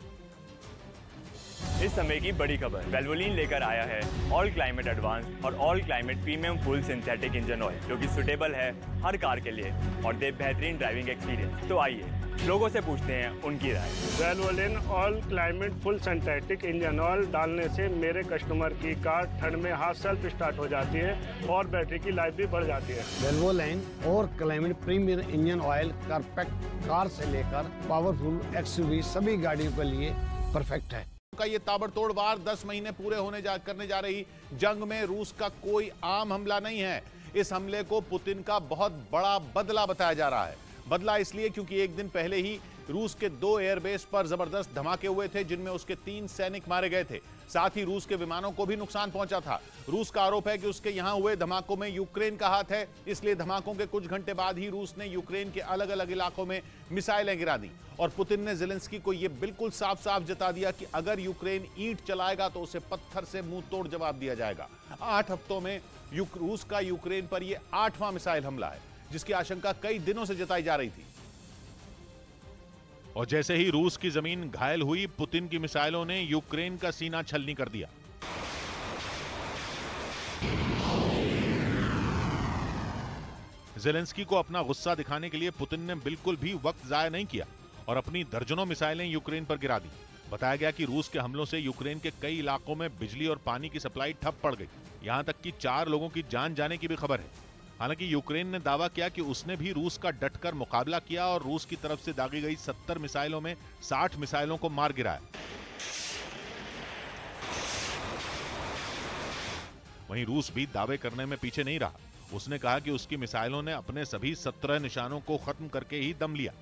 इस समय की बड़ी खबर, वेल्वोलिन लेकर आया है ऑल क्लाइमेट एडवांस और all climate premium full synthetic engine oil, जो कि सुटेबल है हर कार के लिए और दे बेहतरीन ड्राइविंग एक्सपीरियंस। तो आइए लोगों से पूछते हैं उनकी राय।
Valvoline all climate full synthetic engine oil डालने से मेरे कस्टमर की कार ठंड में हाथ सेल्फ स्टार्ट हो जाती है और बैटरी की लाइफ भी बढ़ जाती है।
वेल्वोलिन और climate premium engine oil perfect car से लेकर पावरफुल एक्सयूवी सभी गाड़ियों के लिए परफेक्ट है।
का ये ताबड़तोड़ वार 10 महीने पूरे करने जा रही जंग में रूस का कोई आम हमला नहीं है। इस हमले को पुतिन का बहुत बड़ा बदला बताया जा रहा है। बदला इसलिए क्योंकि एक दिन पहले ही रूस के 2 एयरबेस पर जबरदस्त धमाके हुए थे, जिनमें उसके 3 सैनिक मारे गए थे। साथ ही रूस के विमानों को भी नुकसान पहुंचा था। रूस का आरोप है कि उसके यहां हुए धमाकों में यूक्रेन का हाथ है, इसलिए धमाकों के कुछ घंटे बाद ही रूस ने यूक्रेन के अलग अलग इलाकों में मिसाइलें गिरा दी। और पुतिन ने ज़ेलेंस्की को यह बिल्कुल साफ साफ जता दिया कि अगर यूक्रेन ईंट चलाएगा तो उसे पत्थर से मुंह तोड़ जवाब दिया जाएगा। 8 हफ्तों में रूस का यूक्रेन पर यह 8वां मिसाइल हमला है, जिसकी आशंका कई दिनों से जताई जा रही थी।
और जैसे ही रूस की जमीन घायल हुई, पुतिन की मिसाइलों ने यूक्रेन का सीना छलनी कर दिया। ज़ेलेंस्की को अपना गुस्सा दिखाने के लिए पुतिन ने बिल्कुल भी वक्त जाया नहीं किया और अपनी दर्जनों मिसाइलें यूक्रेन पर गिरा दी। बताया गया कि रूस के हमलों से यूक्रेन के कई इलाकों में बिजली और पानी की सप्लाई ठप पड़ गई। यहां तक कि 4 लोगों की जान जाने की भी खबर है। हालांकि यूक्रेन ने दावा किया कि उसने भी रूस का डटकर मुकाबला किया और रूस की तरफ से दागी गई 70 मिसाइलों में 60 मिसाइलों को मार गिराया। वहीं रूस भी दावे करने में पीछे नहीं रहा। उसने कहा कि उसकी मिसाइलों ने अपने सभी 17 निशानों को खत्म करके ही दम लिया।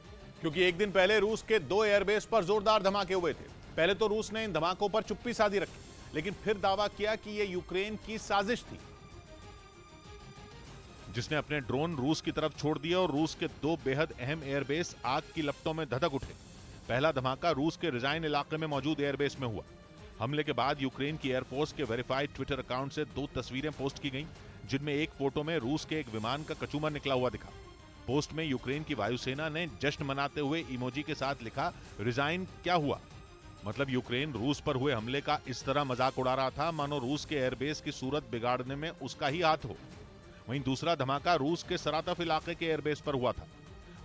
क्योंकि एक दिन पहले रूस के 2 एयरबेस पर जोरदार धमाके हुए थे। पहले तो रूस ने इन धमाकों पर चुप्पी साधी रखी, लेकिन फिर दावा किया कि यह यूक्रेन की साजिश थी,
जिसने अपने ड्रोन रूस की तरफ छोड़ दिए और रूस के 2 बेहद अहम एयरबेस आग की लपटों में धधक उठे। पहला धमाका रूस के रिजाइन इलाके में मौजूद एयरबेस में हुआ। हमले के बाद यूक्रेन की एयरफोर्स के वेरीफाइड ट्विटर अकाउंट से 2 तस्वीरें पोस्ट की गईं, जिनमें एक फोटो में रूस के एक विमान का कचूमर निकला हुआ दिखा। पोस्ट में यूक्रेन की वायुसेना ने जश्न मनाते हुए इमोजी के साथ लिखा, रिजाइन क्या हुआ। मतलब यूक्रेन रूस पर हुए हमले का इस तरह मजाक उड़ा रहा था मानो रूस के एयरबेस की सूरत बिगाड़ने में उसका ही हाथ हो। वहीं दूसरा धमाका रूस के सरातफ इलाके के एयरबेस पर हुआ था।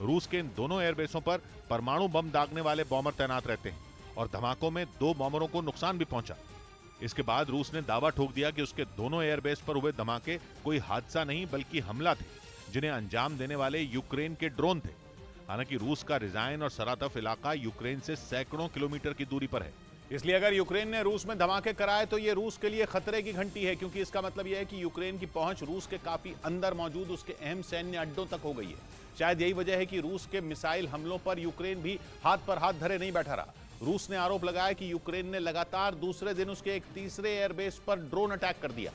रूस के इन दोनों एयरबेसों पर परमाणु बम दागने वाले बॉम्बर तैनात रहते हैं और धमाकों में 2 बॉम्बरों को नुकसान भी पहुंचा। इसके बाद रूस ने दावा ठोक दिया कि उसके दोनों एयरबेस पर हुए धमाके कोई हादसा नहीं बल्कि हमला थे, जिन्हें अंजाम देने वाले यूक्रेन के ड्रोन थे। हालांकि रूस का रिजाइन और सरातफ इलाका यूक्रेन से सैकड़ों किलोमीटर की दूरी पर है।
इसलिए अगर यूक्रेन ने रूस में धमाके कराए तो यह रूस के लिए खतरे की घंटी है, क्योंकि इसका मतलब यह है कि यूक्रेन की पहुंच रूस के काफी अंदर मौजूद उसके अहम सैन्य अड्डों तक हो गई है। शायद यही वजह है कि रूस के मिसाइल हमलों पर यूक्रेन भी हाथ पर हाथ धरे नहीं बैठा रहा। रूस ने आरोप लगाया कि यूक्रेन ने लगातार दूसरे दिन उसके एक तीसरे एयरबेस पर ड्रोन अटैक कर दिया,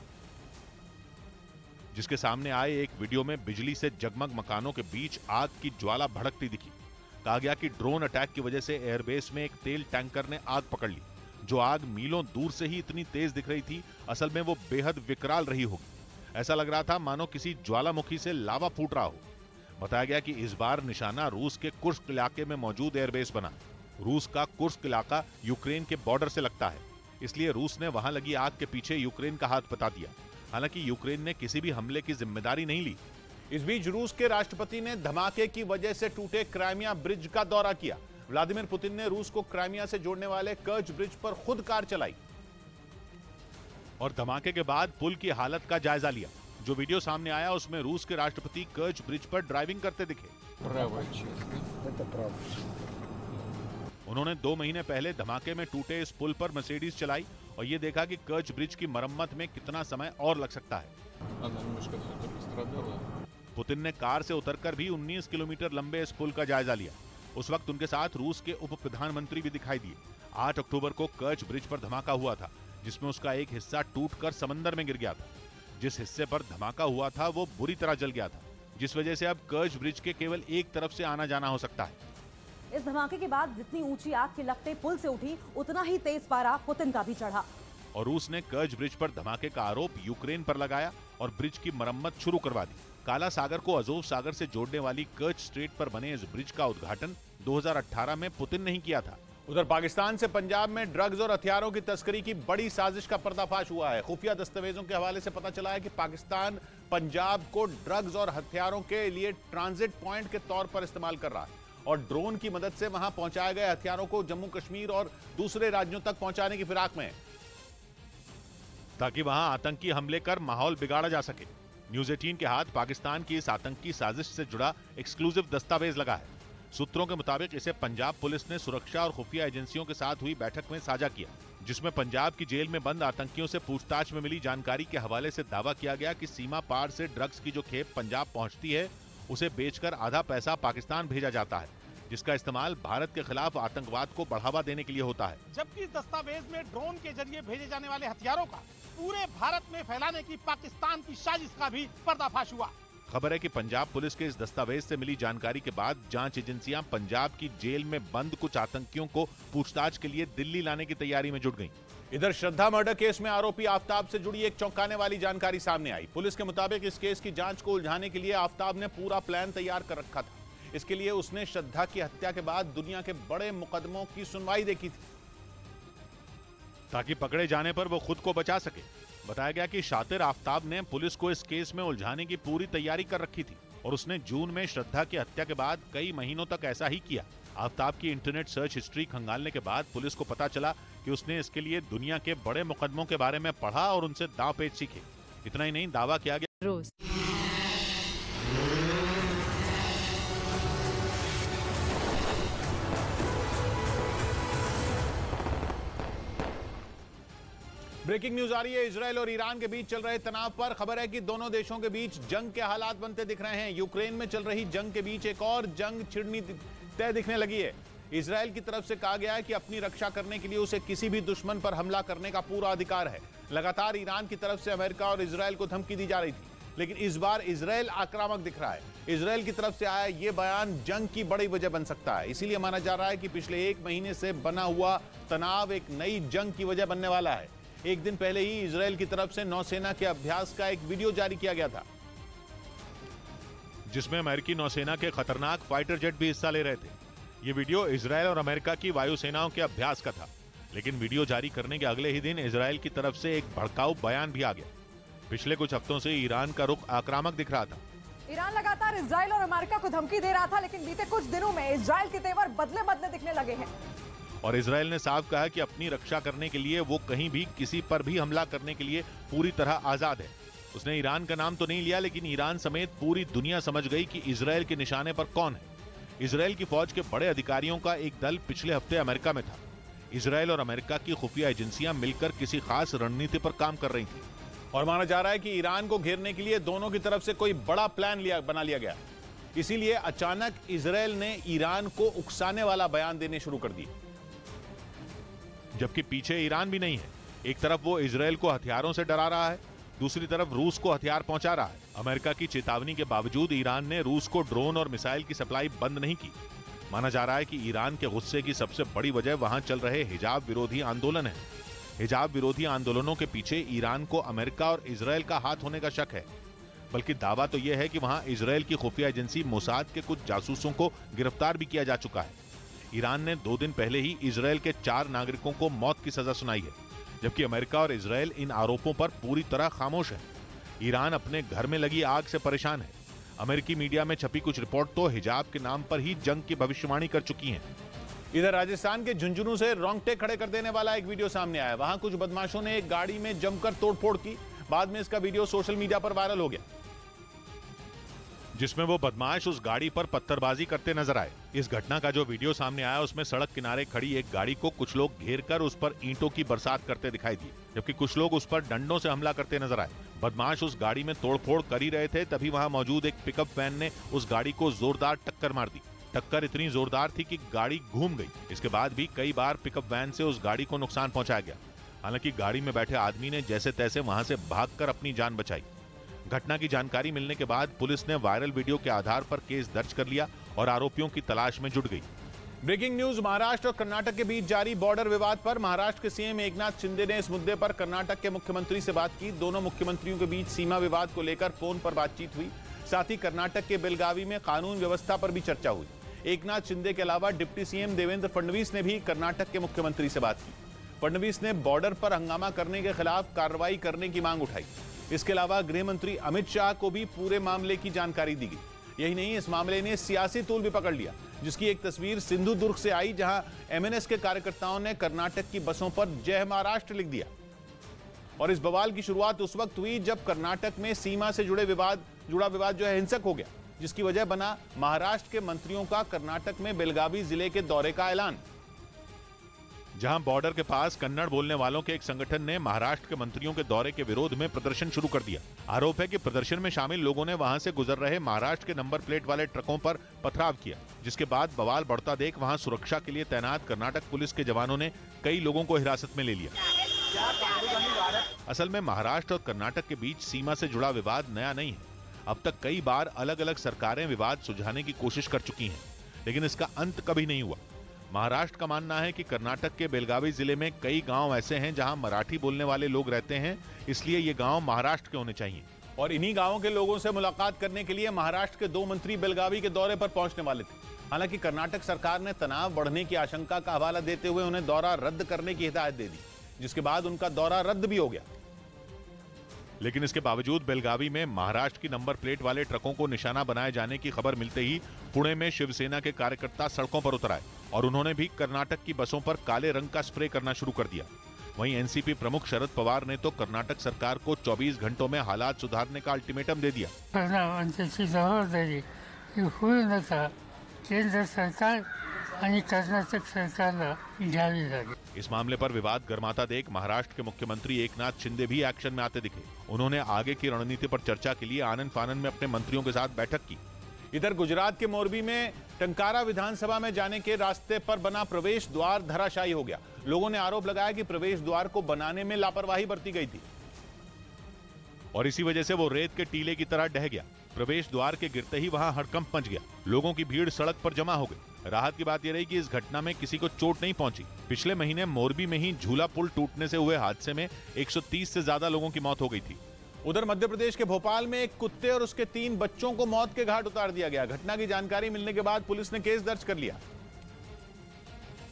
जिसके सामने आए एक वीडियो में बिजली से जगमग मकानों के बीच आग की ज्वाला भड़कती दिखी। कहा गया कि ड्रोन अटैक की वजह से एयरबेस में एक तेल टैंकर ने आग पकड़ ली। जो आग मीलों दूर से ही इतनी तेज दिख रही थी, असल में वो बेहद विकराल रही होगी। ऐसा लग रहा था मानो किसी ज्वालामुखी से लावा फूट रहा हो। बताया गया कि इस बार निशाना रूस के कुर्स्क इलाके में मौजूद एयरबेस बना। रूस का कुर्स्क इलाका यूक्रेन के बॉर्डर से लगता है, इसलिए रूस ने वहां लगी आग के पीछे यूक्रेन का हाथ बता दिया। हालांकि यूक्रेन ने किसी भी हमले की जिम्मेदारी नहीं ली।
इस बीच रूस के राष्ट्रपति ने धमाके की वजह से टूटे क्राइमिया ब्रिज का दौरा किया। व्लादिमीर पुतिन ने रूस को क्राइमिया से जोड़ने वाले कर्च ब्रिज पर खुद कार चलाई
और धमाके के बाद पुल की हालत का जायजा लिया। जो वीडियो सामने आया उसमें रूस के राष्ट्रपति कर्च ब्रिज पर ड्राइविंग करते दिखे। उन्होंने 2 महीने पहले धमाके में टूटे इस पुल पर मर्सिडीज चलाई और यह देखा कि कर्च ब्रिज की मरम्मत में कितना समय और लग सकता है। पुतिन ने कार से उतरकर भी 19 किलोमीटर लंबे इस पुल का जायजा लिया। उस वक्त उनके साथ रूस के उप प्रधानमंत्री भी दिखाई दिए। 8 अक्टूबर को कर्च ब्रिज पर धमाका हुआ था, जिसमें उसका एक हिस्सा टूटकर समंदर में गिर गया था। जिस हिस्से पर धमाका हुआ था वो बुरी तरह जल गया था, जिस वजह से अब कर्च ब्रिज के केवल एक तरफ से आना जाना हो सकता है।
इस धमाके के बाद जितनी ऊंची आग की लपटें पुल से उठी, उतना ही तेज पारा पुतिन का भी चढ़ा।
और रूस ने कर्च ब्रिज पर धमाके का आरोप यूक्रेन पर लगाया और ब्रिज की मरम्मत शुरू करवा दी। काला सागर को अजोव सागर से जोड़ने वाली कर्च स्ट्रेट पर बने इस ब्रिज का उद्घाटन 2018 में पुतिन ने ही किया था।
उधर पाकिस्तान से पंजाब में ड्रग्स और हथियारों की तस्करी की बड़ी साजिश का पर्दाफाश हुआ है। खुफिया दस्तावेजों के हवाले से पता चला है कि पाकिस्तान पंजाब को ड्रग्स और हथियारों के लिए ट्रांजिट पॉइंट के तौर पर इस्तेमाल कर रहा है और ड्रोन की मदद से वहां पहुंचाए गए हथियारों को जम्मू कश्मीर और दूसरे राज्यों तक पहुंचाने की फिराक में है,
ताकि वहां आतंकी हमले कर माहौल बिगाड़ा जा सके। न्यूज 18 के हाथ पाकिस्तान की इस आतंकी साजिश से जुड़ा एक्सक्लूसिव दस्तावेज लगा है। सूत्रों के मुताबिक इसे पंजाब पुलिस ने सुरक्षा और खुफिया एजेंसियों के साथ हुई बैठक में साझा किया, जिसमें पंजाब की जेल में बंद आतंकियों से पूछताछ में मिली जानकारी के हवाले से दावा किया गया कि सीमा पार से ड्रग्स की जो खेप पंजाब पहुंचती है उसे बेचकर आधा पैसा पाकिस्तान भेजा जाता है, जिसका इस्तेमाल भारत के खिलाफ आतंकवाद को बढ़ावा देने के लिए होता है।
जबकि इस दस्तावेज में ड्रोन के जरिए भेजे जाने वाले हथियारों का पूरे भारत में फैलाने की पाकिस्तान की साजिश का भी पर्दाफाश हुआ।
खबर है कि पंजाब पुलिस के इस दस्तावेज से मिली जानकारी के बाद जांच एजेंसियां पंजाब की जेल में बंद कुछ आतंकियों को पूछताछ के लिए दिल्ली लाने की तैयारी में जुट गईं।
इधर श्रद्धा मर्डर केस में आरोपी आफ्ताब से जुड़ी एक चौंकाने वाली जानकारी सामने आई। पुलिस के मुताबिक इस केस की जांच को उलझाने के लिए आफ्ताब ने पूरा प्लान तैयार कर रखा था। इसके लिए उसने श्रद्धा की हत्या के बाद दुनिया के बड़े मुकदमों की सुनवाई देखी थी,
ताकि पकड़े जाने पर वो खुद को बचा सके। बताया गया कि शातिर आफ्ताब ने पुलिस को इस केस में उलझाने की पूरी तैयारी कर रखी थी और उसने जून में श्रद्धा की हत्या के बाद कई महीनों तक ऐसा ही किया। आफ्ताब की इंटरनेट सर्च हिस्ट्री खंगालने के बाद पुलिस को पता चला कि उसने इसके लिए दुनिया के बड़े मुकदमों के बारे में पढ़ा और उनसे दांव पेच सीखे। इतना ही नहीं, दावा किया गया रोज
ब्रेकिंग न्यूज आ रही है इजरायल और ईरान के बीच चल रहे तनाव पर। खबर है कि दोनों देशों के बीच जंग के हालात बनते दिख रहे हैं। यूक्रेन में चल रही जंग के बीच एक और जंग छिड़नी तय दिखने लगी है। इजरायल की तरफ से कहा गया है कि अपनी रक्षा करने के लिए उसे किसी भी दुश्मन पर हमला करने का पूरा अधिकार है। लगातार ईरान की तरफ से अमेरिका और इजरायल को धमकी दी जा रही थी, लेकिन इस बार इजरायल आक्रामक दिख रहा है। इजरायल की तरफ से आया यह बयान जंग की बड़ी वजह बन सकता है। इसीलिए माना जा रहा है कि पिछले एक महीने से बना हुआ तनाव एक नई जंग की वजह बनने वाला है। एक दिन पहले ही इजरायल की तरफ से नौसेना के अभ्यास का एक वीडियो जारी किया गया था,
जिसमें अमेरिकी नौसेना के खतरनाक फाइटर जेट भी हिस्सा ले रहे थे। ये वीडियो इजरायल और अमेरिका की वायुसेनाओं के अभ्यास का था, लेकिन वीडियो जारी करने के अगले ही दिन इजरायल की तरफ से एक भड़काऊ बयान भी आ गया। पिछले कुछ हफ्तों से ईरान का रुख आक्रामक दिख रहा था।
ईरान लगातार इजरायल और अमेरिका को धमकी दे रहा था, लेकिन बीते कुछ दिनों में इजरायल के तेवर बदले दिखने लगे हैं
और इजरायल ने साफ कहा कि अपनी रक्षा करने के लिए वो कहीं भी किसी पर भी हमला करने के लिए पूरी तरह आजाद है। उसने ईरान का नाम तो नहीं लिया, लेकिन ईरान समेत पूरी दुनिया समझ गई कि इजरायल के निशाने पर कौन है। इजरायल की फौज के बड़े अधिकारियों का एक दल पिछले हफ्ते अमेरिका में था। इजरायल और अमेरिका की खुफिया एजेंसियां मिलकर किसी खास रणनीति पर काम कर रही थी
और माना जा रहा है कि ईरान को घेरने के लिए दोनों की तरफ से कोई बड़ा प्लान बना लिया गया। इसीलिए अचानक इजरायल ने ईरान को उकसाने वाला बयान देने शुरू कर दिए,
जबकि पीछे ईरान भी नहीं है। एक तरफ वो इजरायल को हथियारों से डरा रहा है, दूसरी तरफ रूस को हथियार पहुंचा रहा है। अमेरिका की चेतावनी के बावजूद ईरान ने रूस को ड्रोन और मिसाइल की सप्लाई बंद नहीं की। माना जा रहा है कि ईरान के गुस्से की सबसे बड़ी वजह वहां चल रहे हिजाब विरोधी आंदोलन है। हिजाब विरोधी आंदोलनों के पीछे ईरान को अमेरिका और इजरायल का हाथ होने का शक है, बल्कि दावा तो यह है कि वहां इजरायल की खुफिया एजेंसी मोसाद के कुछ जासूसों को गिरफ्तार भी किया जा चुका है। ईरान ने 2 दिन पहले ही इजरायल के 4 नागरिकों को मौत की सजा सुनाई है, जबकि अमेरिका और इजरायल इन आरोपों पर पूरी तरह खामोश है। ईरान अपने घर में लगी आग से परेशान है। अमेरिकी मीडिया में छपी कुछ रिपोर्ट तो हिजाब के नाम पर ही जंग की भविष्यवाणी कर चुकी हैं।
इधर राजस्थान के झुंझुनू से रोंगटे खड़े कर देने वाला एक वीडियो सामने आया। वहां कुछ बदमाशों ने एक गाड़ी में जमकर तोड़फोड़ की। बाद में इसका वीडियो सोशल मीडिया पर वायरल हो गया,
जिसमें वो बदमाश उस गाड़ी पर पत्थरबाजी करते नजर आए। इस घटना का जो वीडियो सामने आया उसमें सड़क किनारे खड़ी एक गाड़ी को कुछ लोग घेर कर उस पर ईंटों की बरसात करते दिखाई दिए, जबकि कुछ लोग उस पर डंडों से हमला करते नजर आए। बदमाश उस गाड़ी में तोड़फोड़ कर ही रहे थे, तभी वहां मौजूद एक पिकअप वैन ने उस गाड़ी को जोरदार टक्कर मार दी। टक्कर इतनी जोरदार थी कि गाड़ी घूम गई। इसके बाद भी कई बार पिकअप वैन से उस गाड़ी को नुकसान पहुंचाया गया। हालांकि गाड़ी में बैठे आदमी ने जैसे तैसे वहां से भागकर अपनी जान बचाई। घटना की जानकारी मिलने के बाद पुलिस ने वायरल वीडियो के आधार पर केस दर्ज कर लिया और आरोपियों की तलाश में जुट गई।
ब्रेकिंग न्यूज, महाराष्ट्र और कर्नाटक के बीच जारी बॉर्डर विवाद पर महाराष्ट्र के सीएम एकनाथ शिंदे ने इस मुद्दे पर कर्नाटक के मुख्यमंत्री से बात की। दोनों मुख्यमंत्रियों के बीच सीमा विवाद को लेकर फोन पर बातचीत हुई। साथ ही कर्नाटक के बेलगावी में कानून व्यवस्था पर भी चर्चा हुई। एकनाथ शिंदे के अलावा डिप्टी सीएम देवेंद्र फडणवीस ने भी कर्नाटक के मुख्यमंत्री से बात की। फडणवीस ने बॉर्डर पर हंगामा करने के खिलाफ कार्रवाई करने की मांग उठाई। इसके अलावा गृह मंत्री अमित शाह को भी पूरे मामले की जानकारी दी गई। यही नहीं, इस मामले ने सियासी तूल भी पकड़ लिया, जिसकी एक तस्वीर सिंधुदुर्ग से आई, जहां एमएनएस के कार्यकर्ताओं ने कर्नाटक की बसों पर जय महाराष्ट्र लिख दिया। और इस बवाल की शुरुआत उस वक्त हुई जब कर्नाटक में सीमा से जुड़ा विवाद जो है हिंसक हो गया, जिसकी वजह बना महाराष्ट्र के मंत्रियों का कर्नाटक में बेलगावी जिले के दौरे का ऐलान।
जहां बॉर्डर के पास कन्नड़ बोलने वालों के एक संगठन ने महाराष्ट्र के मंत्रियों के दौरे के विरोध में प्रदर्शन शुरू कर दिया। आरोप है कि प्रदर्शन में शामिल लोगों ने वहां से गुजर रहे महाराष्ट्र के नंबर प्लेट वाले ट्रकों पर पथराव किया, जिसके बाद बवाल बढ़ता देख वहां सुरक्षा के लिए तैनात कर्नाटक पुलिस के जवानों ने कई लोगों को हिरासत में ले लिया। असल में महाराष्ट्र और कर्नाटक के बीच सीमा से जुड़ा विवाद नया नहीं है। अब तक कई बार अलग अलग सरकारें विवाद सुलझाने की कोशिश कर चुकी हैं, लेकिन इसका अंत कभी नहीं हुआ। महाराष्ट्र का मानना है कि कर्नाटक के बेलगावी जिले में कई गांव ऐसे हैं जहां मराठी बोलने वाले लोग रहते हैं, इसलिए ये गांव महाराष्ट्र के होने चाहिए।
और इन्हीं गांवों के लोगों से मुलाकात करने के लिए महाराष्ट्र के 2 मंत्री बेलगावी के दौरे पर पहुंचने वाले थे। हालांकि कर्नाटक सरकार ने तनाव बढ़ने की आशंका का हवाला देते हुए उन्हें दौरा रद्द करने की हिदायत दे दी, जिसके बाद उनका दौरा रद्द भी हो गया।
लेकिन इसके बावजूद बेलगावी में महाराष्ट्र की नंबर प्लेट वाले ट्रकों को निशाना बनाए जाने की खबर मिलते ही पुणे में शिवसेना के कार्यकर्ता सड़कों पर उतर आए और उन्होंने भी कर्नाटक की बसों पर काले रंग का स्प्रे करना शुरू कर दिया। वहीं एनसीपी प्रमुख शरद पवार ने तो कर्नाटक सरकार को 24 घंटों में हालात सुधारने का अल्टीमेटम दे दिया।
केंद्र सरकार आणि कर्नाटक सरकारला घ्यावी लागेल।
इस मामले पर विवाद गर्माता देख महाराष्ट्र के मुख्यमंत्री एकनाथ शिंदे भी एक्शन में आते दिखे। उन्होंने आगे की रणनीति पर चर्चा के लिए आनंद फानन में अपने मंत्रियों के साथ बैठक की।
इधर गुजरात के मोरबी में टंकारा विधानसभा में जाने के रास्ते पर बना प्रवेश द्वार धराशायी हो गया। लोगों ने आरोप लगाया कि प्रवेश द्वार को बनाने में लापरवाही बरती गई थी
और इसी वजह से वो रेत के टीले की तरह ढह गया। प्रवेश द्वार के गिरते ही वहां हड़कंप मच गया। लोगों की भीड़ सड़क पर जमा हो गई। राहत की बात यह रही कि इस घटना में किसी को चोट नहीं पहुंची। पिछले महीने मोरबी में ही झूला पुल टूटने से हुए हादसे में 130 से ज्यादा लोगों की मौत हो गई थी।
उधर मध्य प्रदेश के भोपाल में एक कुत्ते और उसके 3 बच्चों को मौत के घाट उतार दिया गया। घटना की जानकारी मिलने के बाद पुलिस ने केस दर्ज कर लिया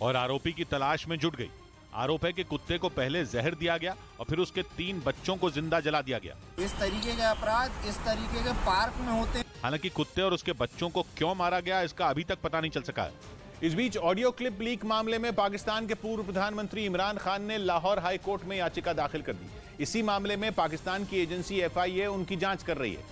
और आरोपी की तलाश में जुट गई। आरोप है कि कुत्ते को पहले जहर दिया गया और फिर उसके 3 बच्चों को जिंदा जला दिया गया।
इस तरीके के अपराध इस तरीके के पार्क में होते हैं।
हालांकि कुत्ते और उसके बच्चों को क्यों मारा गया इसका अभी तक पता नहीं चल सका है।
इस बीच ऑडियो क्लिप लीक मामले में पाकिस्तान के पूर्व प्रधानमंत्री इमरान खान ने लाहौर हाई कोर्ट में याचिका दाखिल कर दी। इसी मामले में पाकिस्तान की एजेंसी FIA उनकी जांच कर रही है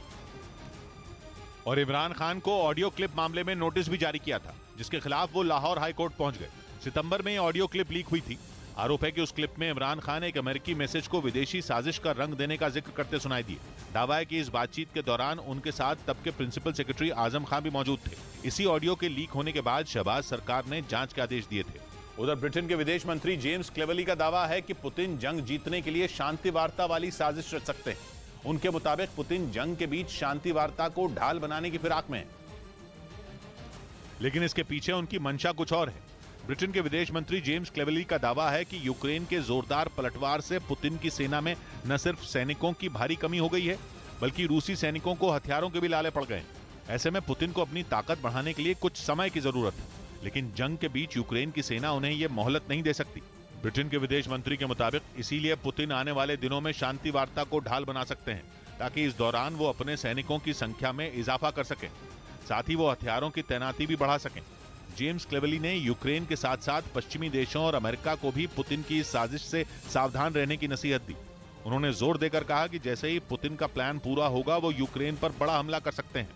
और इमरान खान को ऑडियो क्लिप मामले में नोटिस भी जारी किया था, जिसके खिलाफ वो लाहौर हाई कोर्ट पहुंच गए। सितंबर में ऑडियो क्लिप लीक हुई थी। आरोप है कि उस क्लिप में इमरान खान एक अमेरिकी मैसेज को विदेशी साजिश का रंग देने का जिक्र करते सुनाई दिए। दावा है कि इस बातचीत के दौरान उनके साथ तब के प्रिंसिपल सेक्रेटरी आजम खान भी मौजूद थे। इसी ऑडियो के लीक होने के बाद शहबाज सरकार ने जांच के आदेश दिए थे।
उधर ब्रिटेन के विदेश मंत्री जेम्स क्लेवली का दावा है कि पुतिन जंग जीतने के लिए शांति वार्ता वाली साजिश रच सकते हैं। उनके मुताबिक पुतिन जंग के बीच शांति वार्ता को ढाल बनाने की फिराक में है,
लेकिन इसके पीछे उनकी मंशा कुछ और है। ब्रिटेन के विदेश मंत्री जेम्स क्लेवली का दावा है कि यूक्रेन के जोरदार पलटवार से पुतिन की सेना में न सिर्फ सैनिकों की भारी कमी हो गई है, बल्कि रूसी सैनिकों को हथियारों के भी लाले पड़ गए। ऐसे में पुतिन को अपनी ताकत बढ़ाने के लिए कुछ समय की जरूरत है, लेकिन जंग के बीच यूक्रेन की सेना उन्हें यह मोहलत नहीं दे सकती। ब्रिटेन के विदेश मंत्री के मुताबिक इसीलिए पुतिन आने वाले दिनों में शांति वार्ता को ढाल बना सकते हैं, ताकि इस दौरान वो अपने सैनिकों की संख्या में इजाफा कर सकें, साथ ही वो हथियारों की तैनाती भी बढ़ा सकें। जेम्स क्लेवली ने यूक्रेन के साथ साथ पश्चिमी देशों और अमेरिका को भी पुतिन की इस साजिश से सावधान रहने की नसीहत दी। उन्होंने जोर देकर कहा कि जैसे ही पुतिन का प्लान पूरा होगा वो यूक्रेन पर बड़ा हमला कर सकते हैं।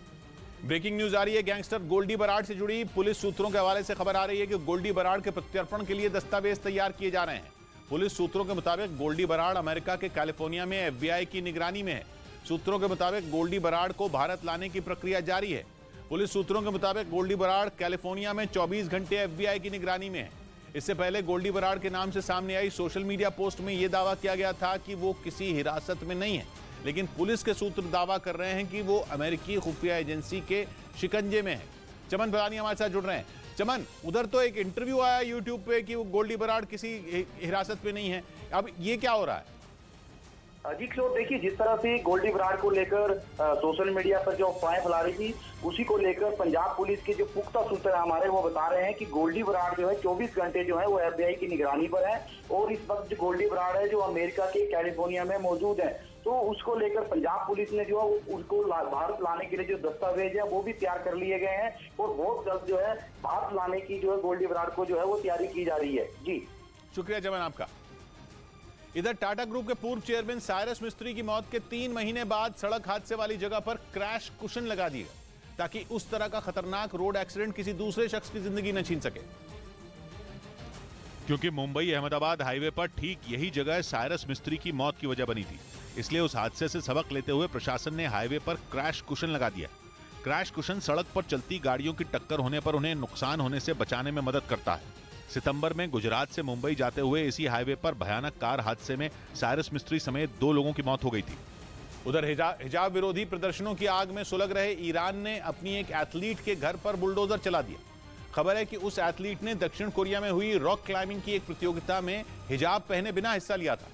ब्रेकिंग न्यूज आ रही है गैंगस्टर गोल्डी बराड़ से जुड़ी। पुलिस सूत्रों के हवाले से खबर आ रही है कि गोल्डी बराड़ के प्रत्यर्पण के लिए दस्तावेज तैयार किए जा रहे हैं। पुलिस सूत्रों के मुताबिक गोल्डी बराड़ अमेरिका के कैलिफोर्निया में FBI की निगरानी में है। सूत्रों के मुताबिक गोल्डी बराड़ को भारत लाने की प्रक्रिया जारी है। पुलिस सूत्रों के मुताबिक गोल्डी बराड़ कैलिफोर्निया में 24 घंटे FBI की निगरानी में है। इससे पहले गोल्डी बराड़ के नाम से सामने आई सोशल मीडिया पोस्ट में यह दावा किया गया था कि वो किसी हिरासत में नहीं है, लेकिन पुलिस के सूत्र दावा कर रहे हैं कि वो अमेरिकी खुफिया एजेंसी के शिकंजे में है। चमन भरानी हमारे साथ जुड़ रहे हैं। चमन, उधर तो एक इंटरव्यू आया यूट्यूब पे कि वो गोल्डी बराड़ किसी हिरासत में नहीं है, अब ये क्या हो रहा है?
जी किशोर, देखिए जिस तरह से गोल्डी बराड़ को लेकर सोशल मीडिया पर जो अफवाहें फैला रही थी, उसी को लेकर पंजाब पुलिस के जो पुख्ता सूत्र हमारे वो बता रहे हैं कि गोल्डी बराड़ जो है 24 घंटे जो है वो FBI की निगरानी पर है और इस वक्त जो गोल्डी बराड़ है जो अमेरिका के कैलिफोर्निया में मौजूद है, तो उसको लेकर पंजाब पुलिस ने जो है उसको भारत लाने के लिए जो दस्तावेज है वो भी तैयार कर लिए गए हैं और बहुत जल्द जो है भारत लाने की जो है गोल्डी बराड़ को जो है वो तैयारी की जा रही है। जी
शुक्रिया चमन आपका। इधर टाटा ग्रुप के पूर्व चेयरमैन साइरस मिस्त्री की मौत के 3 महीने बाद सड़क हादसे वाली जगह पर क्रैश कुशन लगा दिया ताकि उस तरह का खतरनाक रोड एक्सीडेंट किसी दूसरे शख्स की जिंदगी न छीन सके।
क्योंकि मुंबई अहमदाबाद हाईवे पर ठीक यही जगह साइरस मिस्त्री की मौत की वजह बनी थी। इसलिए उस हादसे से सबक लेते हुए प्रशासन ने हाईवे पर क्रैश कुशन लगा दिया। क्रैश कुशन सड़क पर चलती गाड़ियों की टक्कर होने पर उन्हें नुकसान होने से बचाने में मदद करता है। सितंबर में गुजरात से मुंबई जाते हुए इसी हाईवे पर भयानक कार हादसे में साइरस मिस्त्री समेत 2 लोगों की मौत हो गई थी।
उधर हिजाब विरोधी प्रदर्शनों की आग में सुलग रहे ईरान ने अपनी एक एथलीट के घर पर बुलडोजर चला दिया। खबर है कि उस एथलीट ने दक्षिण कोरिया में हुई रॉक क्लाइंबिंग की एक प्रतियोगिता में हिजाब पहने बिना हिस्सा लिया था,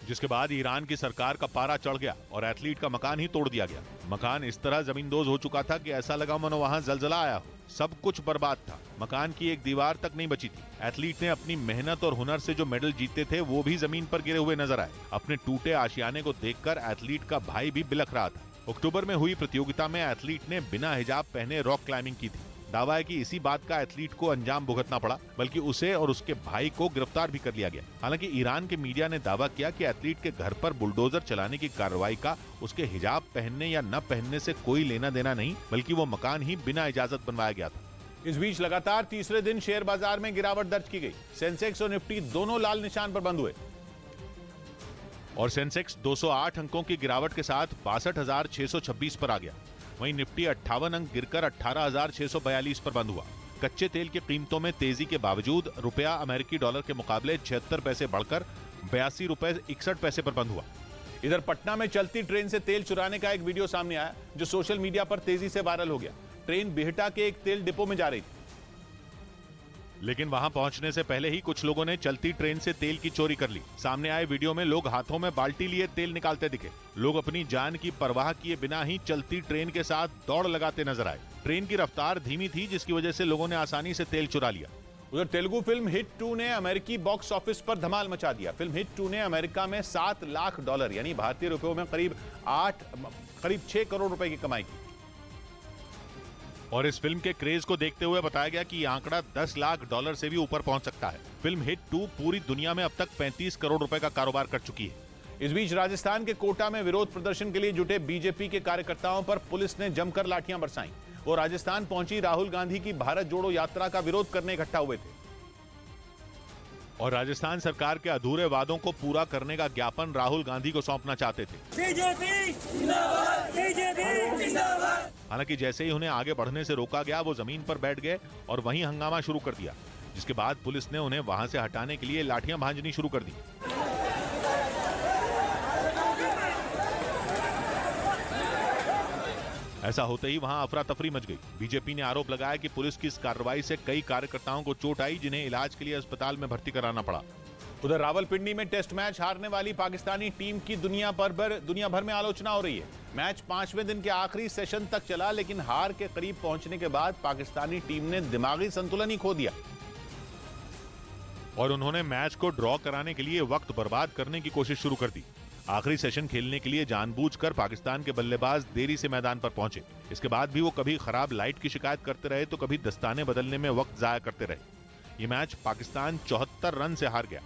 जिसके बाद ईरान की सरकार का पारा चढ़ गया और एथलीट का मकान ही तोड़ दिया गया। मकान इस तरह जमींदोज हो चुका था कि ऐसा लगा मानो वहां जलजला आया हो। सब कुछ बर्बाद था, मकान की एक दीवार तक नहीं बची थी। एथलीट ने अपनी मेहनत और हुनर से जो मेडल जीते थे वो भी जमीन पर गिरे हुए नजर आए। अपने टूटे आशियाने को देखकर एथलीट का भाई भी बिलख रहा था। अक्टूबर में हुई प्रतियोगिता में एथलीट ने बिना हिजाब पहने रॉक क्लाइंबिंग की थी। दावा है कि इसी बात का एथलीट को अंजाम भुगतना पड़ा, बल्कि उसे और उसके भाई को गिरफ्तार भी कर लिया गया। हालांकि ईरान के मीडिया ने दावा किया कि एथलीट के घर पर बुलडोजर चलाने की कार्रवाई का उसके हिजाब पहनने या न पहनने से कोई लेना देना नहीं, बल्कि वो मकान ही बिना इजाजत बनवाया गया था।
इस बीच लगातार तीसरे दिन शेयर बाजार में गिरावट दर्ज की गई। सेंसेक्स और निफ्टी दोनों लाल निशान पर बंद हुए
और सेंसेक्स 208 अंकों की गिरावट के साथ 62,626 पर आ गया। वहीं निफ्टी 58 अंक गिरकर 18,642 पर बंद हुआ। कच्चे तेल की कीमतों में तेजी के बावजूद रुपया अमेरिकी डॉलर के मुकाबले 76 पैसे बढ़कर 82 रुपए 61 पैसे पर बंद हुआ।
इधर पटना में चलती ट्रेन से तेल चुराने का एक वीडियो सामने आया, जो सोशल मीडिया पर तेजी से वायरल हो गया। ट्रेन बिहटा के एक तेल डिपो में जा रही थी,
लेकिन वहां पहुंचने से पहले ही कुछ लोगों ने चलती ट्रेन से तेल की चोरी कर ली। सामने आए वीडियो में लोग हाथों में बाल्टी लिए तेल निकालते दिखे। लोग अपनी जान की परवाह किए बिना ही चलती ट्रेन के साथ दौड़ लगाते नजर आए। ट्रेन की रफ्तार धीमी थी, जिसकी वजह से लोगों ने आसानी से तेल चुरा लिया।
उधर तेलुगु फिल्म हिट 2 ने अमेरिकी बॉक्स ऑफिस पर धमाल मचा दिया। फिल्म हिट 2 ने अमेरिका में $7 लाख यानी भारतीय रुपयों में करीब 6 करोड़ रुपए की कमाई की।
और इस फिल्म के क्रेज को देखते हुए बताया गया कि यह आंकड़ा $10 लाख से भी ऊपर पहुंच सकता है। फिल्म हिट 2 पूरी दुनिया में अब तक 35 करोड़ रुपए का कारोबार कर चुकी है।
इस बीच राजस्थान के कोटा में विरोध प्रदर्शन के लिए जुटे बीजेपी के कार्यकर्ताओं पर पुलिस ने जमकर लाठियां बरसाईं। वो राजस्थान पहुंची राहुल गांधी की भारत जोड़ो यात्रा का विरोध करने इकट्ठा हुए थे
और राजस्थान सरकार के अधूरे वादों को पूरा करने का ज्ञापन राहुल गांधी को सौंपना चाहते थे।
बीजेपी जिंदाबाद, बीजेपी जिंदाबाद।
हालांकि जैसे ही उन्हें आगे बढ़ने से रोका गया, वो जमीन पर बैठ गए और वहीं हंगामा शुरू कर दिया, जिसके बाद पुलिस ने उन्हें वहां से हटाने के लिए लाठियां भांजनी शुरू कर दी। ऐसा होते ही वहां अफरा तफरी मच गई। बीजेपी ने आरोप लगाया कि पुलिस की इस कार्रवाई से कई कार्यकर्ताओं को चोट आई, जिन्हें इलाज के लिए अस्पताल में भर्ती कराना पड़ा।
उधर रावलपिंडी में टेस्ट मैच हारने वाली पाकिस्तानी टीम की दुनिया भर में आलोचना हो रही है। मैच 5वें दिन के आखिरी सेशन तक चला, लेकिन हार के करीब पहुंचने के बाद पाकिस्तानी टीम ने दिमागी संतुलन ही खो दिया
और उन्होंने मैच को ड्रॉ कराने के लिए वक्त बर्बाद करने की कोशिश शुरू कर दी। आखिरी सेशन खेलने के लिए जानबूझकर पाकिस्तान के बल्लेबाज देरी से मैदान पर पहुंचे। इसके बाद भी वो कभी खराब लाइट की शिकायत करते रहे तो कभी दस्ताने बदलने में वक्त जाया करते रहे। ये मैच पाकिस्तान 74 रन से हार गया।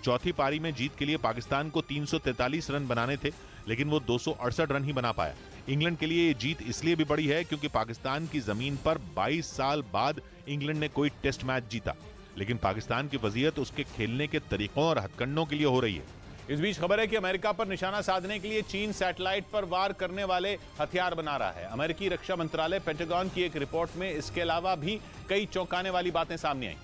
चौथी पारी में जीत के लिए पाकिस्तान को 343 रन बनाने थे, लेकिन वो 268 रन ही बना पाया। इंग्लैंड के लिए ये जीत इसलिए भी बड़ी है क्योंकि पाकिस्तान की जमीन पर 22 साल बाद इंग्लैंड ने कोई टेस्ट मैच जीता, लेकिन पाकिस्तान की वजीयत उसके खेलने के तरीकों और हथकंडों के लिए हो रही है।
इस बीच खबर है कि अमेरिका पर निशाना साधने के लिए चीन सैटेलाइट पर वार करने वाले हथियार बना रहा है। अमेरिकी रक्षा मंत्रालय पेंटागन की एक रिपोर्ट में इसके अलावा भी कई चौंकाने वाली बातें सामने आई,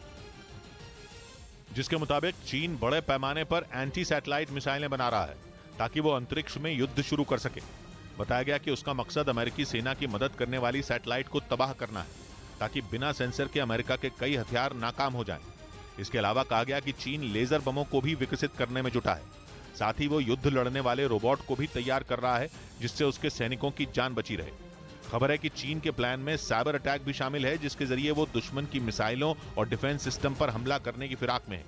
जिसके मुताबिक चीन बड़े पैमाने पर एंटी सैटेलाइट मिसाइलें बना रहा है ताकि वो अंतरिक्ष में युद्ध शुरू कर सके। बताया गया कि उसका मकसद अमेरिकी सेना की मदद करने वाली सैटेलाइट को तबाह करना है, ताकि बिना सेंसर के अमेरिका के कई हथियार नाकाम हो जाएं। इसके अलावा कहा गया कि चीन लेजर बमों को भी विकसित करने में जुटा है। साथ ही वो युद्ध लड़ने वाले रोबोट को भी तैयार कर रहा है, जिससे उसके सैनिकों की जान बची रहे। खबर है कि चीन के प्लान में साइबर अटैक भी शामिल है, जिसके जरिए वो दुश्मन की मिसाइलों और डिफेंस सिस्टम पर हमला करने की फिराक में है।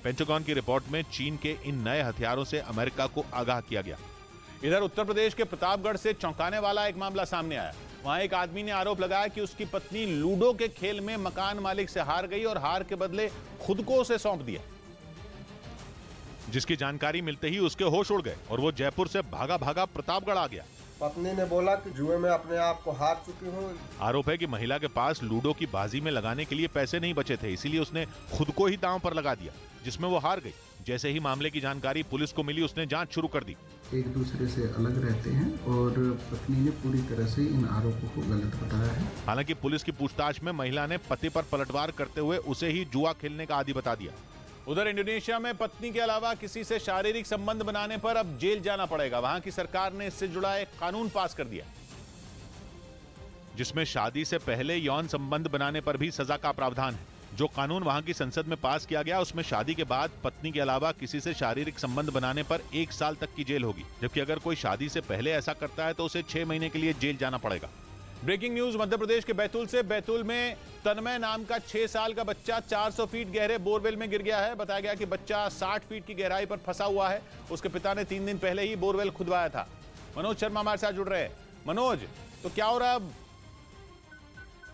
पेंटागन की रिपोर्ट में चीन के इन नए हथियारों से अमेरिका को आगाह किया गया।
इधर उत्तर प्रदेश के प्रतापगढ़ से चौंकाने वाला एक मामला सामने आया। वहां एक आदमी ने आरोप लगाया कि उसकी पत्नी लूडो के खेल में मकान मालिक से हार गई और हार के बदले खुद को उसे सौंप दिया,
जिसकी जानकारी मिलते ही उसके होश उड़ गए और वो जयपुर से भागा भागा प्रतापगढ़ आ गया।
पत्नी ने बोला कि जुए में अपने आप को हार चुकी हूँ।
आरोप है कि महिला के पास लूडो की बाजी में लगाने के लिए पैसे नहीं बचे थे, इसीलिए उसने खुद को ही दांव पर लगा दिया, जिसमें वो हार गई। जैसे ही मामले की जानकारी पुलिस को मिली, उसने जांच शुरू कर दी।
एक दूसरे से अलग रहते हैं और पत्नी ने पूरी तरह से इन आरोपों को गलत बताया है।
हालांकि पुलिस की पूछताछ में महिला ने पति पर पलटवार करते हुए उसे ही जुआ खेलने का आदी बता दिया।
उधर इंडोनेशिया में पत्नी के अलावा किसी से शारीरिक संबंध बनाने पर अब जेल जाना पड़ेगा। वहां की सरकार ने इससे जुड़ा एक कानून पास कर दिया, जिसमें शादी से पहले यौन संबंध बनाने पर भी सजा का प्रावधान है। जो कानून वहां की संसद में पास किया गया, उसमें शादी के बाद पत्नी के अलावा किसी से शारीरिक संबंध बनाने पर 1 साल तक की जेल होगी, जबकि अगर कोई शादी से पहले ऐसा करता है तो उसे 6 महीने के लिए जेल जाना पड़ेगा। ब्रेकिंग न्यूज मध्य प्रदेश के बैतूल से। बैतूल में तन्मय नाम का 6 साल का बच्चा 400 फीट गहरे बोरवेल में गिर गया है। बताया गया कि बच्चा 60 फीट की गहराई पर फंसा हुआ है। उसके पिता ने 3 दिन पहले ही बोरवेल खुदवाया था। मनोज शर्मा हमारे साथ जुड़ रहे हैं। मनोज, तो क्या हो रहा है अब?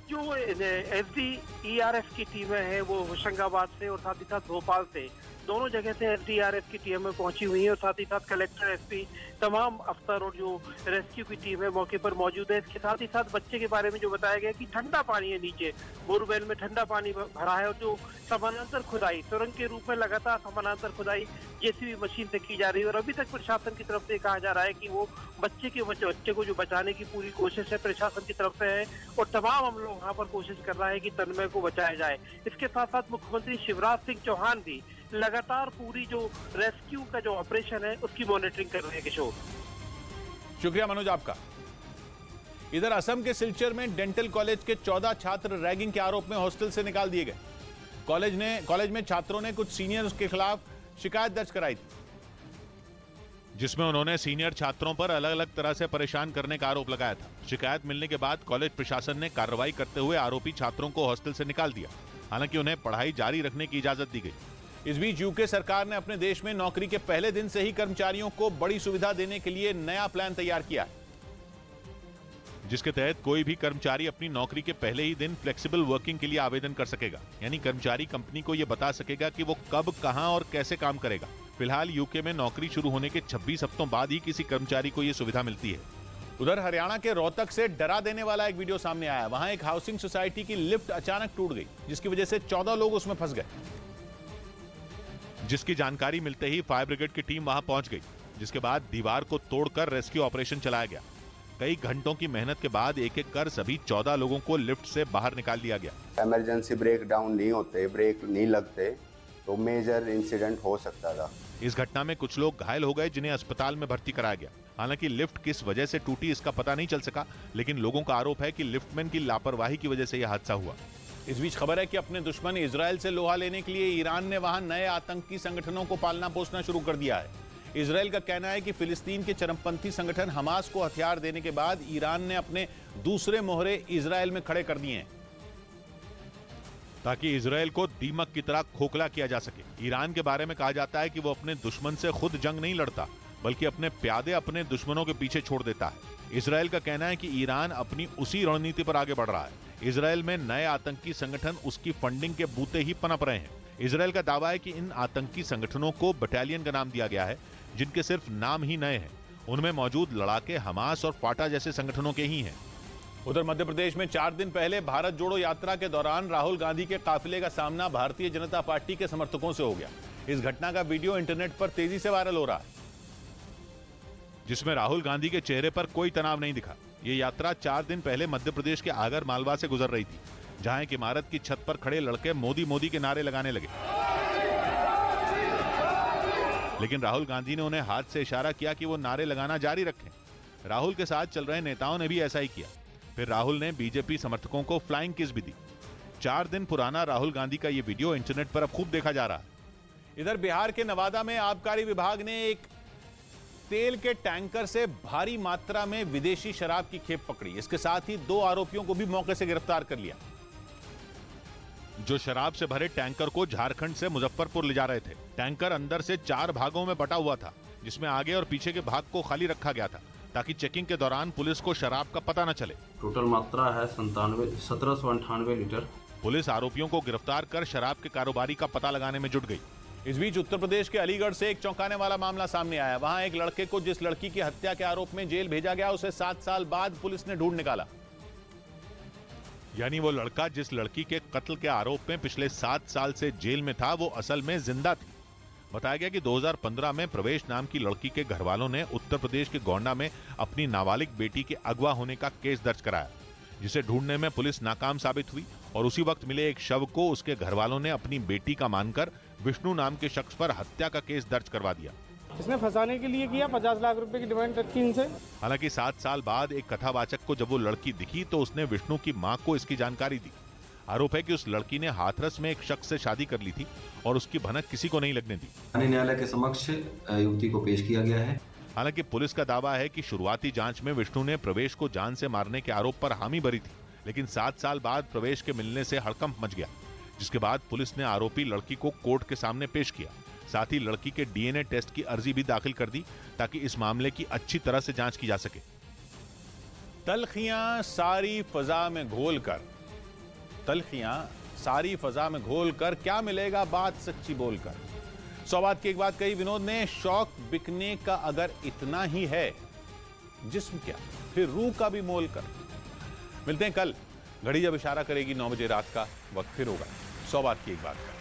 जो एसडीआरएफ की टीमें हैं वो होशंगाबाद से और साथ ही साथ भोपाल से, दोनों जगह से एसडीआरएफ की टीमें पहुंची हुई हैं और साथ ही साथ कलेक्टर, एसपी, तमाम अफसर और जो रेस्क्यू की टीम है मौके पर मौजूद है। इसके साथ ही साथ बच्चे के बारे में जो बताया गया कि ठंडा पानी है, नीचे बोरवेल में ठंडा पानी भरा है और जो समानांतर खुदाई सुरंग के रूप में लगातार समानांतर खुदाई जेसीबी मशीन से की जा रही है और अभी तक प्रशासन की तरफ से कहा जा रहा है कि वो बच्चे को जो बचाने की पूरी कोशिश है प्रशासन की तरफ से है और तमाम हम लोग वहाँ पर कोशिश कर रहा है कि तन्मय को बचाया जाए। इसके साथ साथ मुख्यमंत्री शिवराज सिंह चौहान भी लगातार पूरी जो रेस्क्यू का जो ऑपरेशन है उसकी मॉनिटरिंग कर रहे हैं। किशोर,
शुक्रिया मनोज आपका। इधर असम के सिलचर में डेंटल कॉलेज के 14 छात्र रैगिंग के आरोप में हॉस्टल से निकाल दिए गए। कॉलेज में छात्रों ने कुछ सीनियर्स के खिलाफ शिकायत दर्ज कराई थी, जिसमें उन्होंने सीनियर छात्रों पर अलग अलग तरह से परेशान करने का आरोप लगाया था। शिकायत मिलने के बाद कॉलेज प्रशासन ने कार्रवाई करते हुए आरोपी छात्रों को हॉस्टल से निकाल दिया। हालांकि उन्हें पढ़ाई जारी रखने की इजाजत दी गई। इस बीच यूके सरकार ने अपने देश में नौकरी के पहले दिन से ही कर्मचारियों को बड़ी सुविधा देने के लिए नया प्लान तैयार किया है, जिसके तहत कोई भी कर्मचारी अपनी नौकरी के पहले ही दिन फ्लेक्सिबल वर्किंग के लिए आवेदन कर सकेगा। यानी कर्मचारी कंपनी को यह बता सकेगा कि वो कब, कहां और कैसे काम करेगा। फिलहाल यूके में नौकरी शुरू होने के 26 हफ्तों बाद ही किसी कर्मचारी को यह सुविधा मिलती है। उधर हरियाणा के रोहतक से डरा देने वाला एक वीडियो सामने आया। वहां एक हाउसिंग सोसाइटी की लिफ्ट अचानक टूट गई, जिसकी वजह से 14 लोग उसमें फंस गए। जिसकी जानकारी मिलते ही फायर ब्रिगेड की टीम वहां पहुंच गई, जिसके बाद दीवार को तोड़कर रेस्क्यू ऑपरेशन चलाया गया। कई घंटों की मेहनत के बाद एक एक कर सभी 14 लोगों को लिफ्ट से बाहर निकाल लिया गया।
इमरजेंसी ब्रेक डाउन नहीं होते, ब्रेक नहीं लगते तो मेजर इंसिडेंट हो सकता था।
इस घटना में कुछ लोग घायल हो गए, जिन्हें अस्पताल में भर्ती कराया गया। हालांकि लिफ्ट किस वजह से टूटी इसका पता नहीं चल सका, लेकिन लोगों का आरोप है कि लिफ्टमैन की लापरवाही की वजह से यह हादसा हुआ।
इस बीच खबर है कि अपने दुश्मन इजराइल से लोहा लेने के लिए ईरान ने वहां नए आतंकी संगठनों को पालना पोसना शुरू कर दिया है। इजराइल का कहना है कि फिलिस्तीन के चरमपंथी संगठन हमास को हथियार देने के बाद ईरान ने अपने दूसरे मोहरे इजराइल में खड़े कर दिए हैं, ताकि इजराइल को दीमक की तरह खोखला किया जा सके। ईरान के बारे में कहा जाता है कि वो अपने दुश्मन से खुद जंग नहीं लड़ता, बल्कि अपने प्यादे अपने दुश्मनों के पीछे छोड़ देता है। इजराइल का कहना है कि ईरान अपनी उसी रणनीति पर आगे बढ़ रहा है। इजराइल में नए आतंकी संगठन उसकी फंडिंग के बूते ही पनप रहे हैं। इजराइल का दावा है कि इन आतंकी संगठनों को बटालियन का नाम दिया गया है, जिनके सिर्फ नाम ही नए हैं। उनमें मौजूद लड़ाके हमास और फाटा जैसे संगठनों के ही हैं। उधर मध्य प्रदेश में 4 दिन पहले भारत जोड़ो यात्रा के दौरान राहुल गांधी के काफिले का सामना भारतीय जनता पार्टी के समर्थकों से हो गया। इस घटना का वीडियो इंटरनेट पर तेजी से वायरल हो रहा है, जिसमें राहुल गांधी के चेहरे पर कोई तनाव नहीं दिखा। ये यात्रा 4 दिन पहले मध्य प्रदेश के आगर मालवा से गुजर रही थी, जहां एक इमारत की छत पर खड़े लड़के मोदी मोदी के नारे लगाने लगे, लेकिन राहुल गांधी ने उन्हें हाथ से इशारा किया कि वो नारे लगाना जारी रखें। राहुल के साथ चल रहे नेताओं ने भी ऐसा ही किया। फिर राहुल ने बीजेपी समर्थकों को फ्लाइंग किस भी दी। 4 दिन पुराना राहुल गांधी का ये वीडियो इंटरनेट पर अब खूब देखा जा रहा है। इधर बिहार के नवादा में आबकारी विभाग ने एक तेल के टैंकर से भारी मात्रा में विदेशी शराब की खेप पकड़ी। इसके साथ ही 2 आरोपियों को भी मौके से गिरफ्तार कर लिया, जो शराब से भरे टैंकर को झारखंड से मुजफ्फरपुर ले जा रहे थे। टैंकर अंदर से 4 भागों में बटा हुआ था, जिसमें आगे और पीछे के भाग को खाली रखा गया था, ताकि चेकिंग के दौरान पुलिस को शराब का पता न चले।
टोटल मात्रा है 1798 लीटर।
पुलिस आरोपियों को गिरफ्तार कर शराब के कारोबारी का पता लगाने में जुट गई।
इस बीच उत्तर प्रदेश के अलीगढ़ से एक चौंकाने वाला मामला सामने आया। वहां एक लड़के को जिस लड़की की हत्या के आरोप में जेल भेजा गया, उसे 7 साल बाद पुलिस ने ढूंढ निकाला।
यानी वो लड़का जिस लड़की के कत्ल के आरोप में पिछले 7 साल से जेल में था, वो असल में जिंदा थी। बताया गया कि 2015 में प्रवेश नाम की लड़की के घर वालों ने उत्तर प्रदेश के गोंडा में अपनी नाबालिग बेटी के अगवा होने का केस दर्ज कराया, जिसे ढूंढने में पुलिस नाकाम साबित हुई और उसी वक्त मिले एक शव को उसके घर वालों ने अपनी बेटी का मानकर विष्णु नाम के शख्स पर हत्या का केस दर्ज करवा दिया।
इसने फंसाने के लिए किया, 50 लाख रुपए की डिमांड रखी इनसे।
हालांकि 7 साल बाद एक कथावाचक को जब वो लड़की दिखी तो उसने विष्णु की मां को इसकी जानकारी दी। आरोप है कि उस लड़की ने हाथरस में एक शख्स से शादी कर ली थी और उसकी भनक किसी को नहीं लगने दी।
न्यायालय के समक्ष युवती को पेश किया गया है।
हालांकि पुलिस का दावा है कि शुरुआती जांच में विष्णु ने प्रवेश को जान से मारने के आरोप पर हामी भरी थी, लेकिन 7 साल बाद प्रवेश के मिलने से हड़कंप मच गया, जिसके बाद पुलिस ने आरोपी लड़की को कोर्ट के सामने पेश किया। साथ ही लड़की के डीएनए टेस्ट की अर्जी भी दाखिल कर दी ताकि इस मामले की अच्छी तरह से जांच की जा सके।
तलखियां सारी फजा में घोलकर क्या मिलेगा बात सच्ची बोलकर। 100 बात की एक बात कही विनोद ने, शौक बिकने का अगर इतना ही है, जिस्म क्या फिर रूह का भी मोल कर। मिलते हैं कल, घड़ी जब इशारा करेगी 9 बजे रात का, वक्त फिर होगा 100 बात की एक बात का।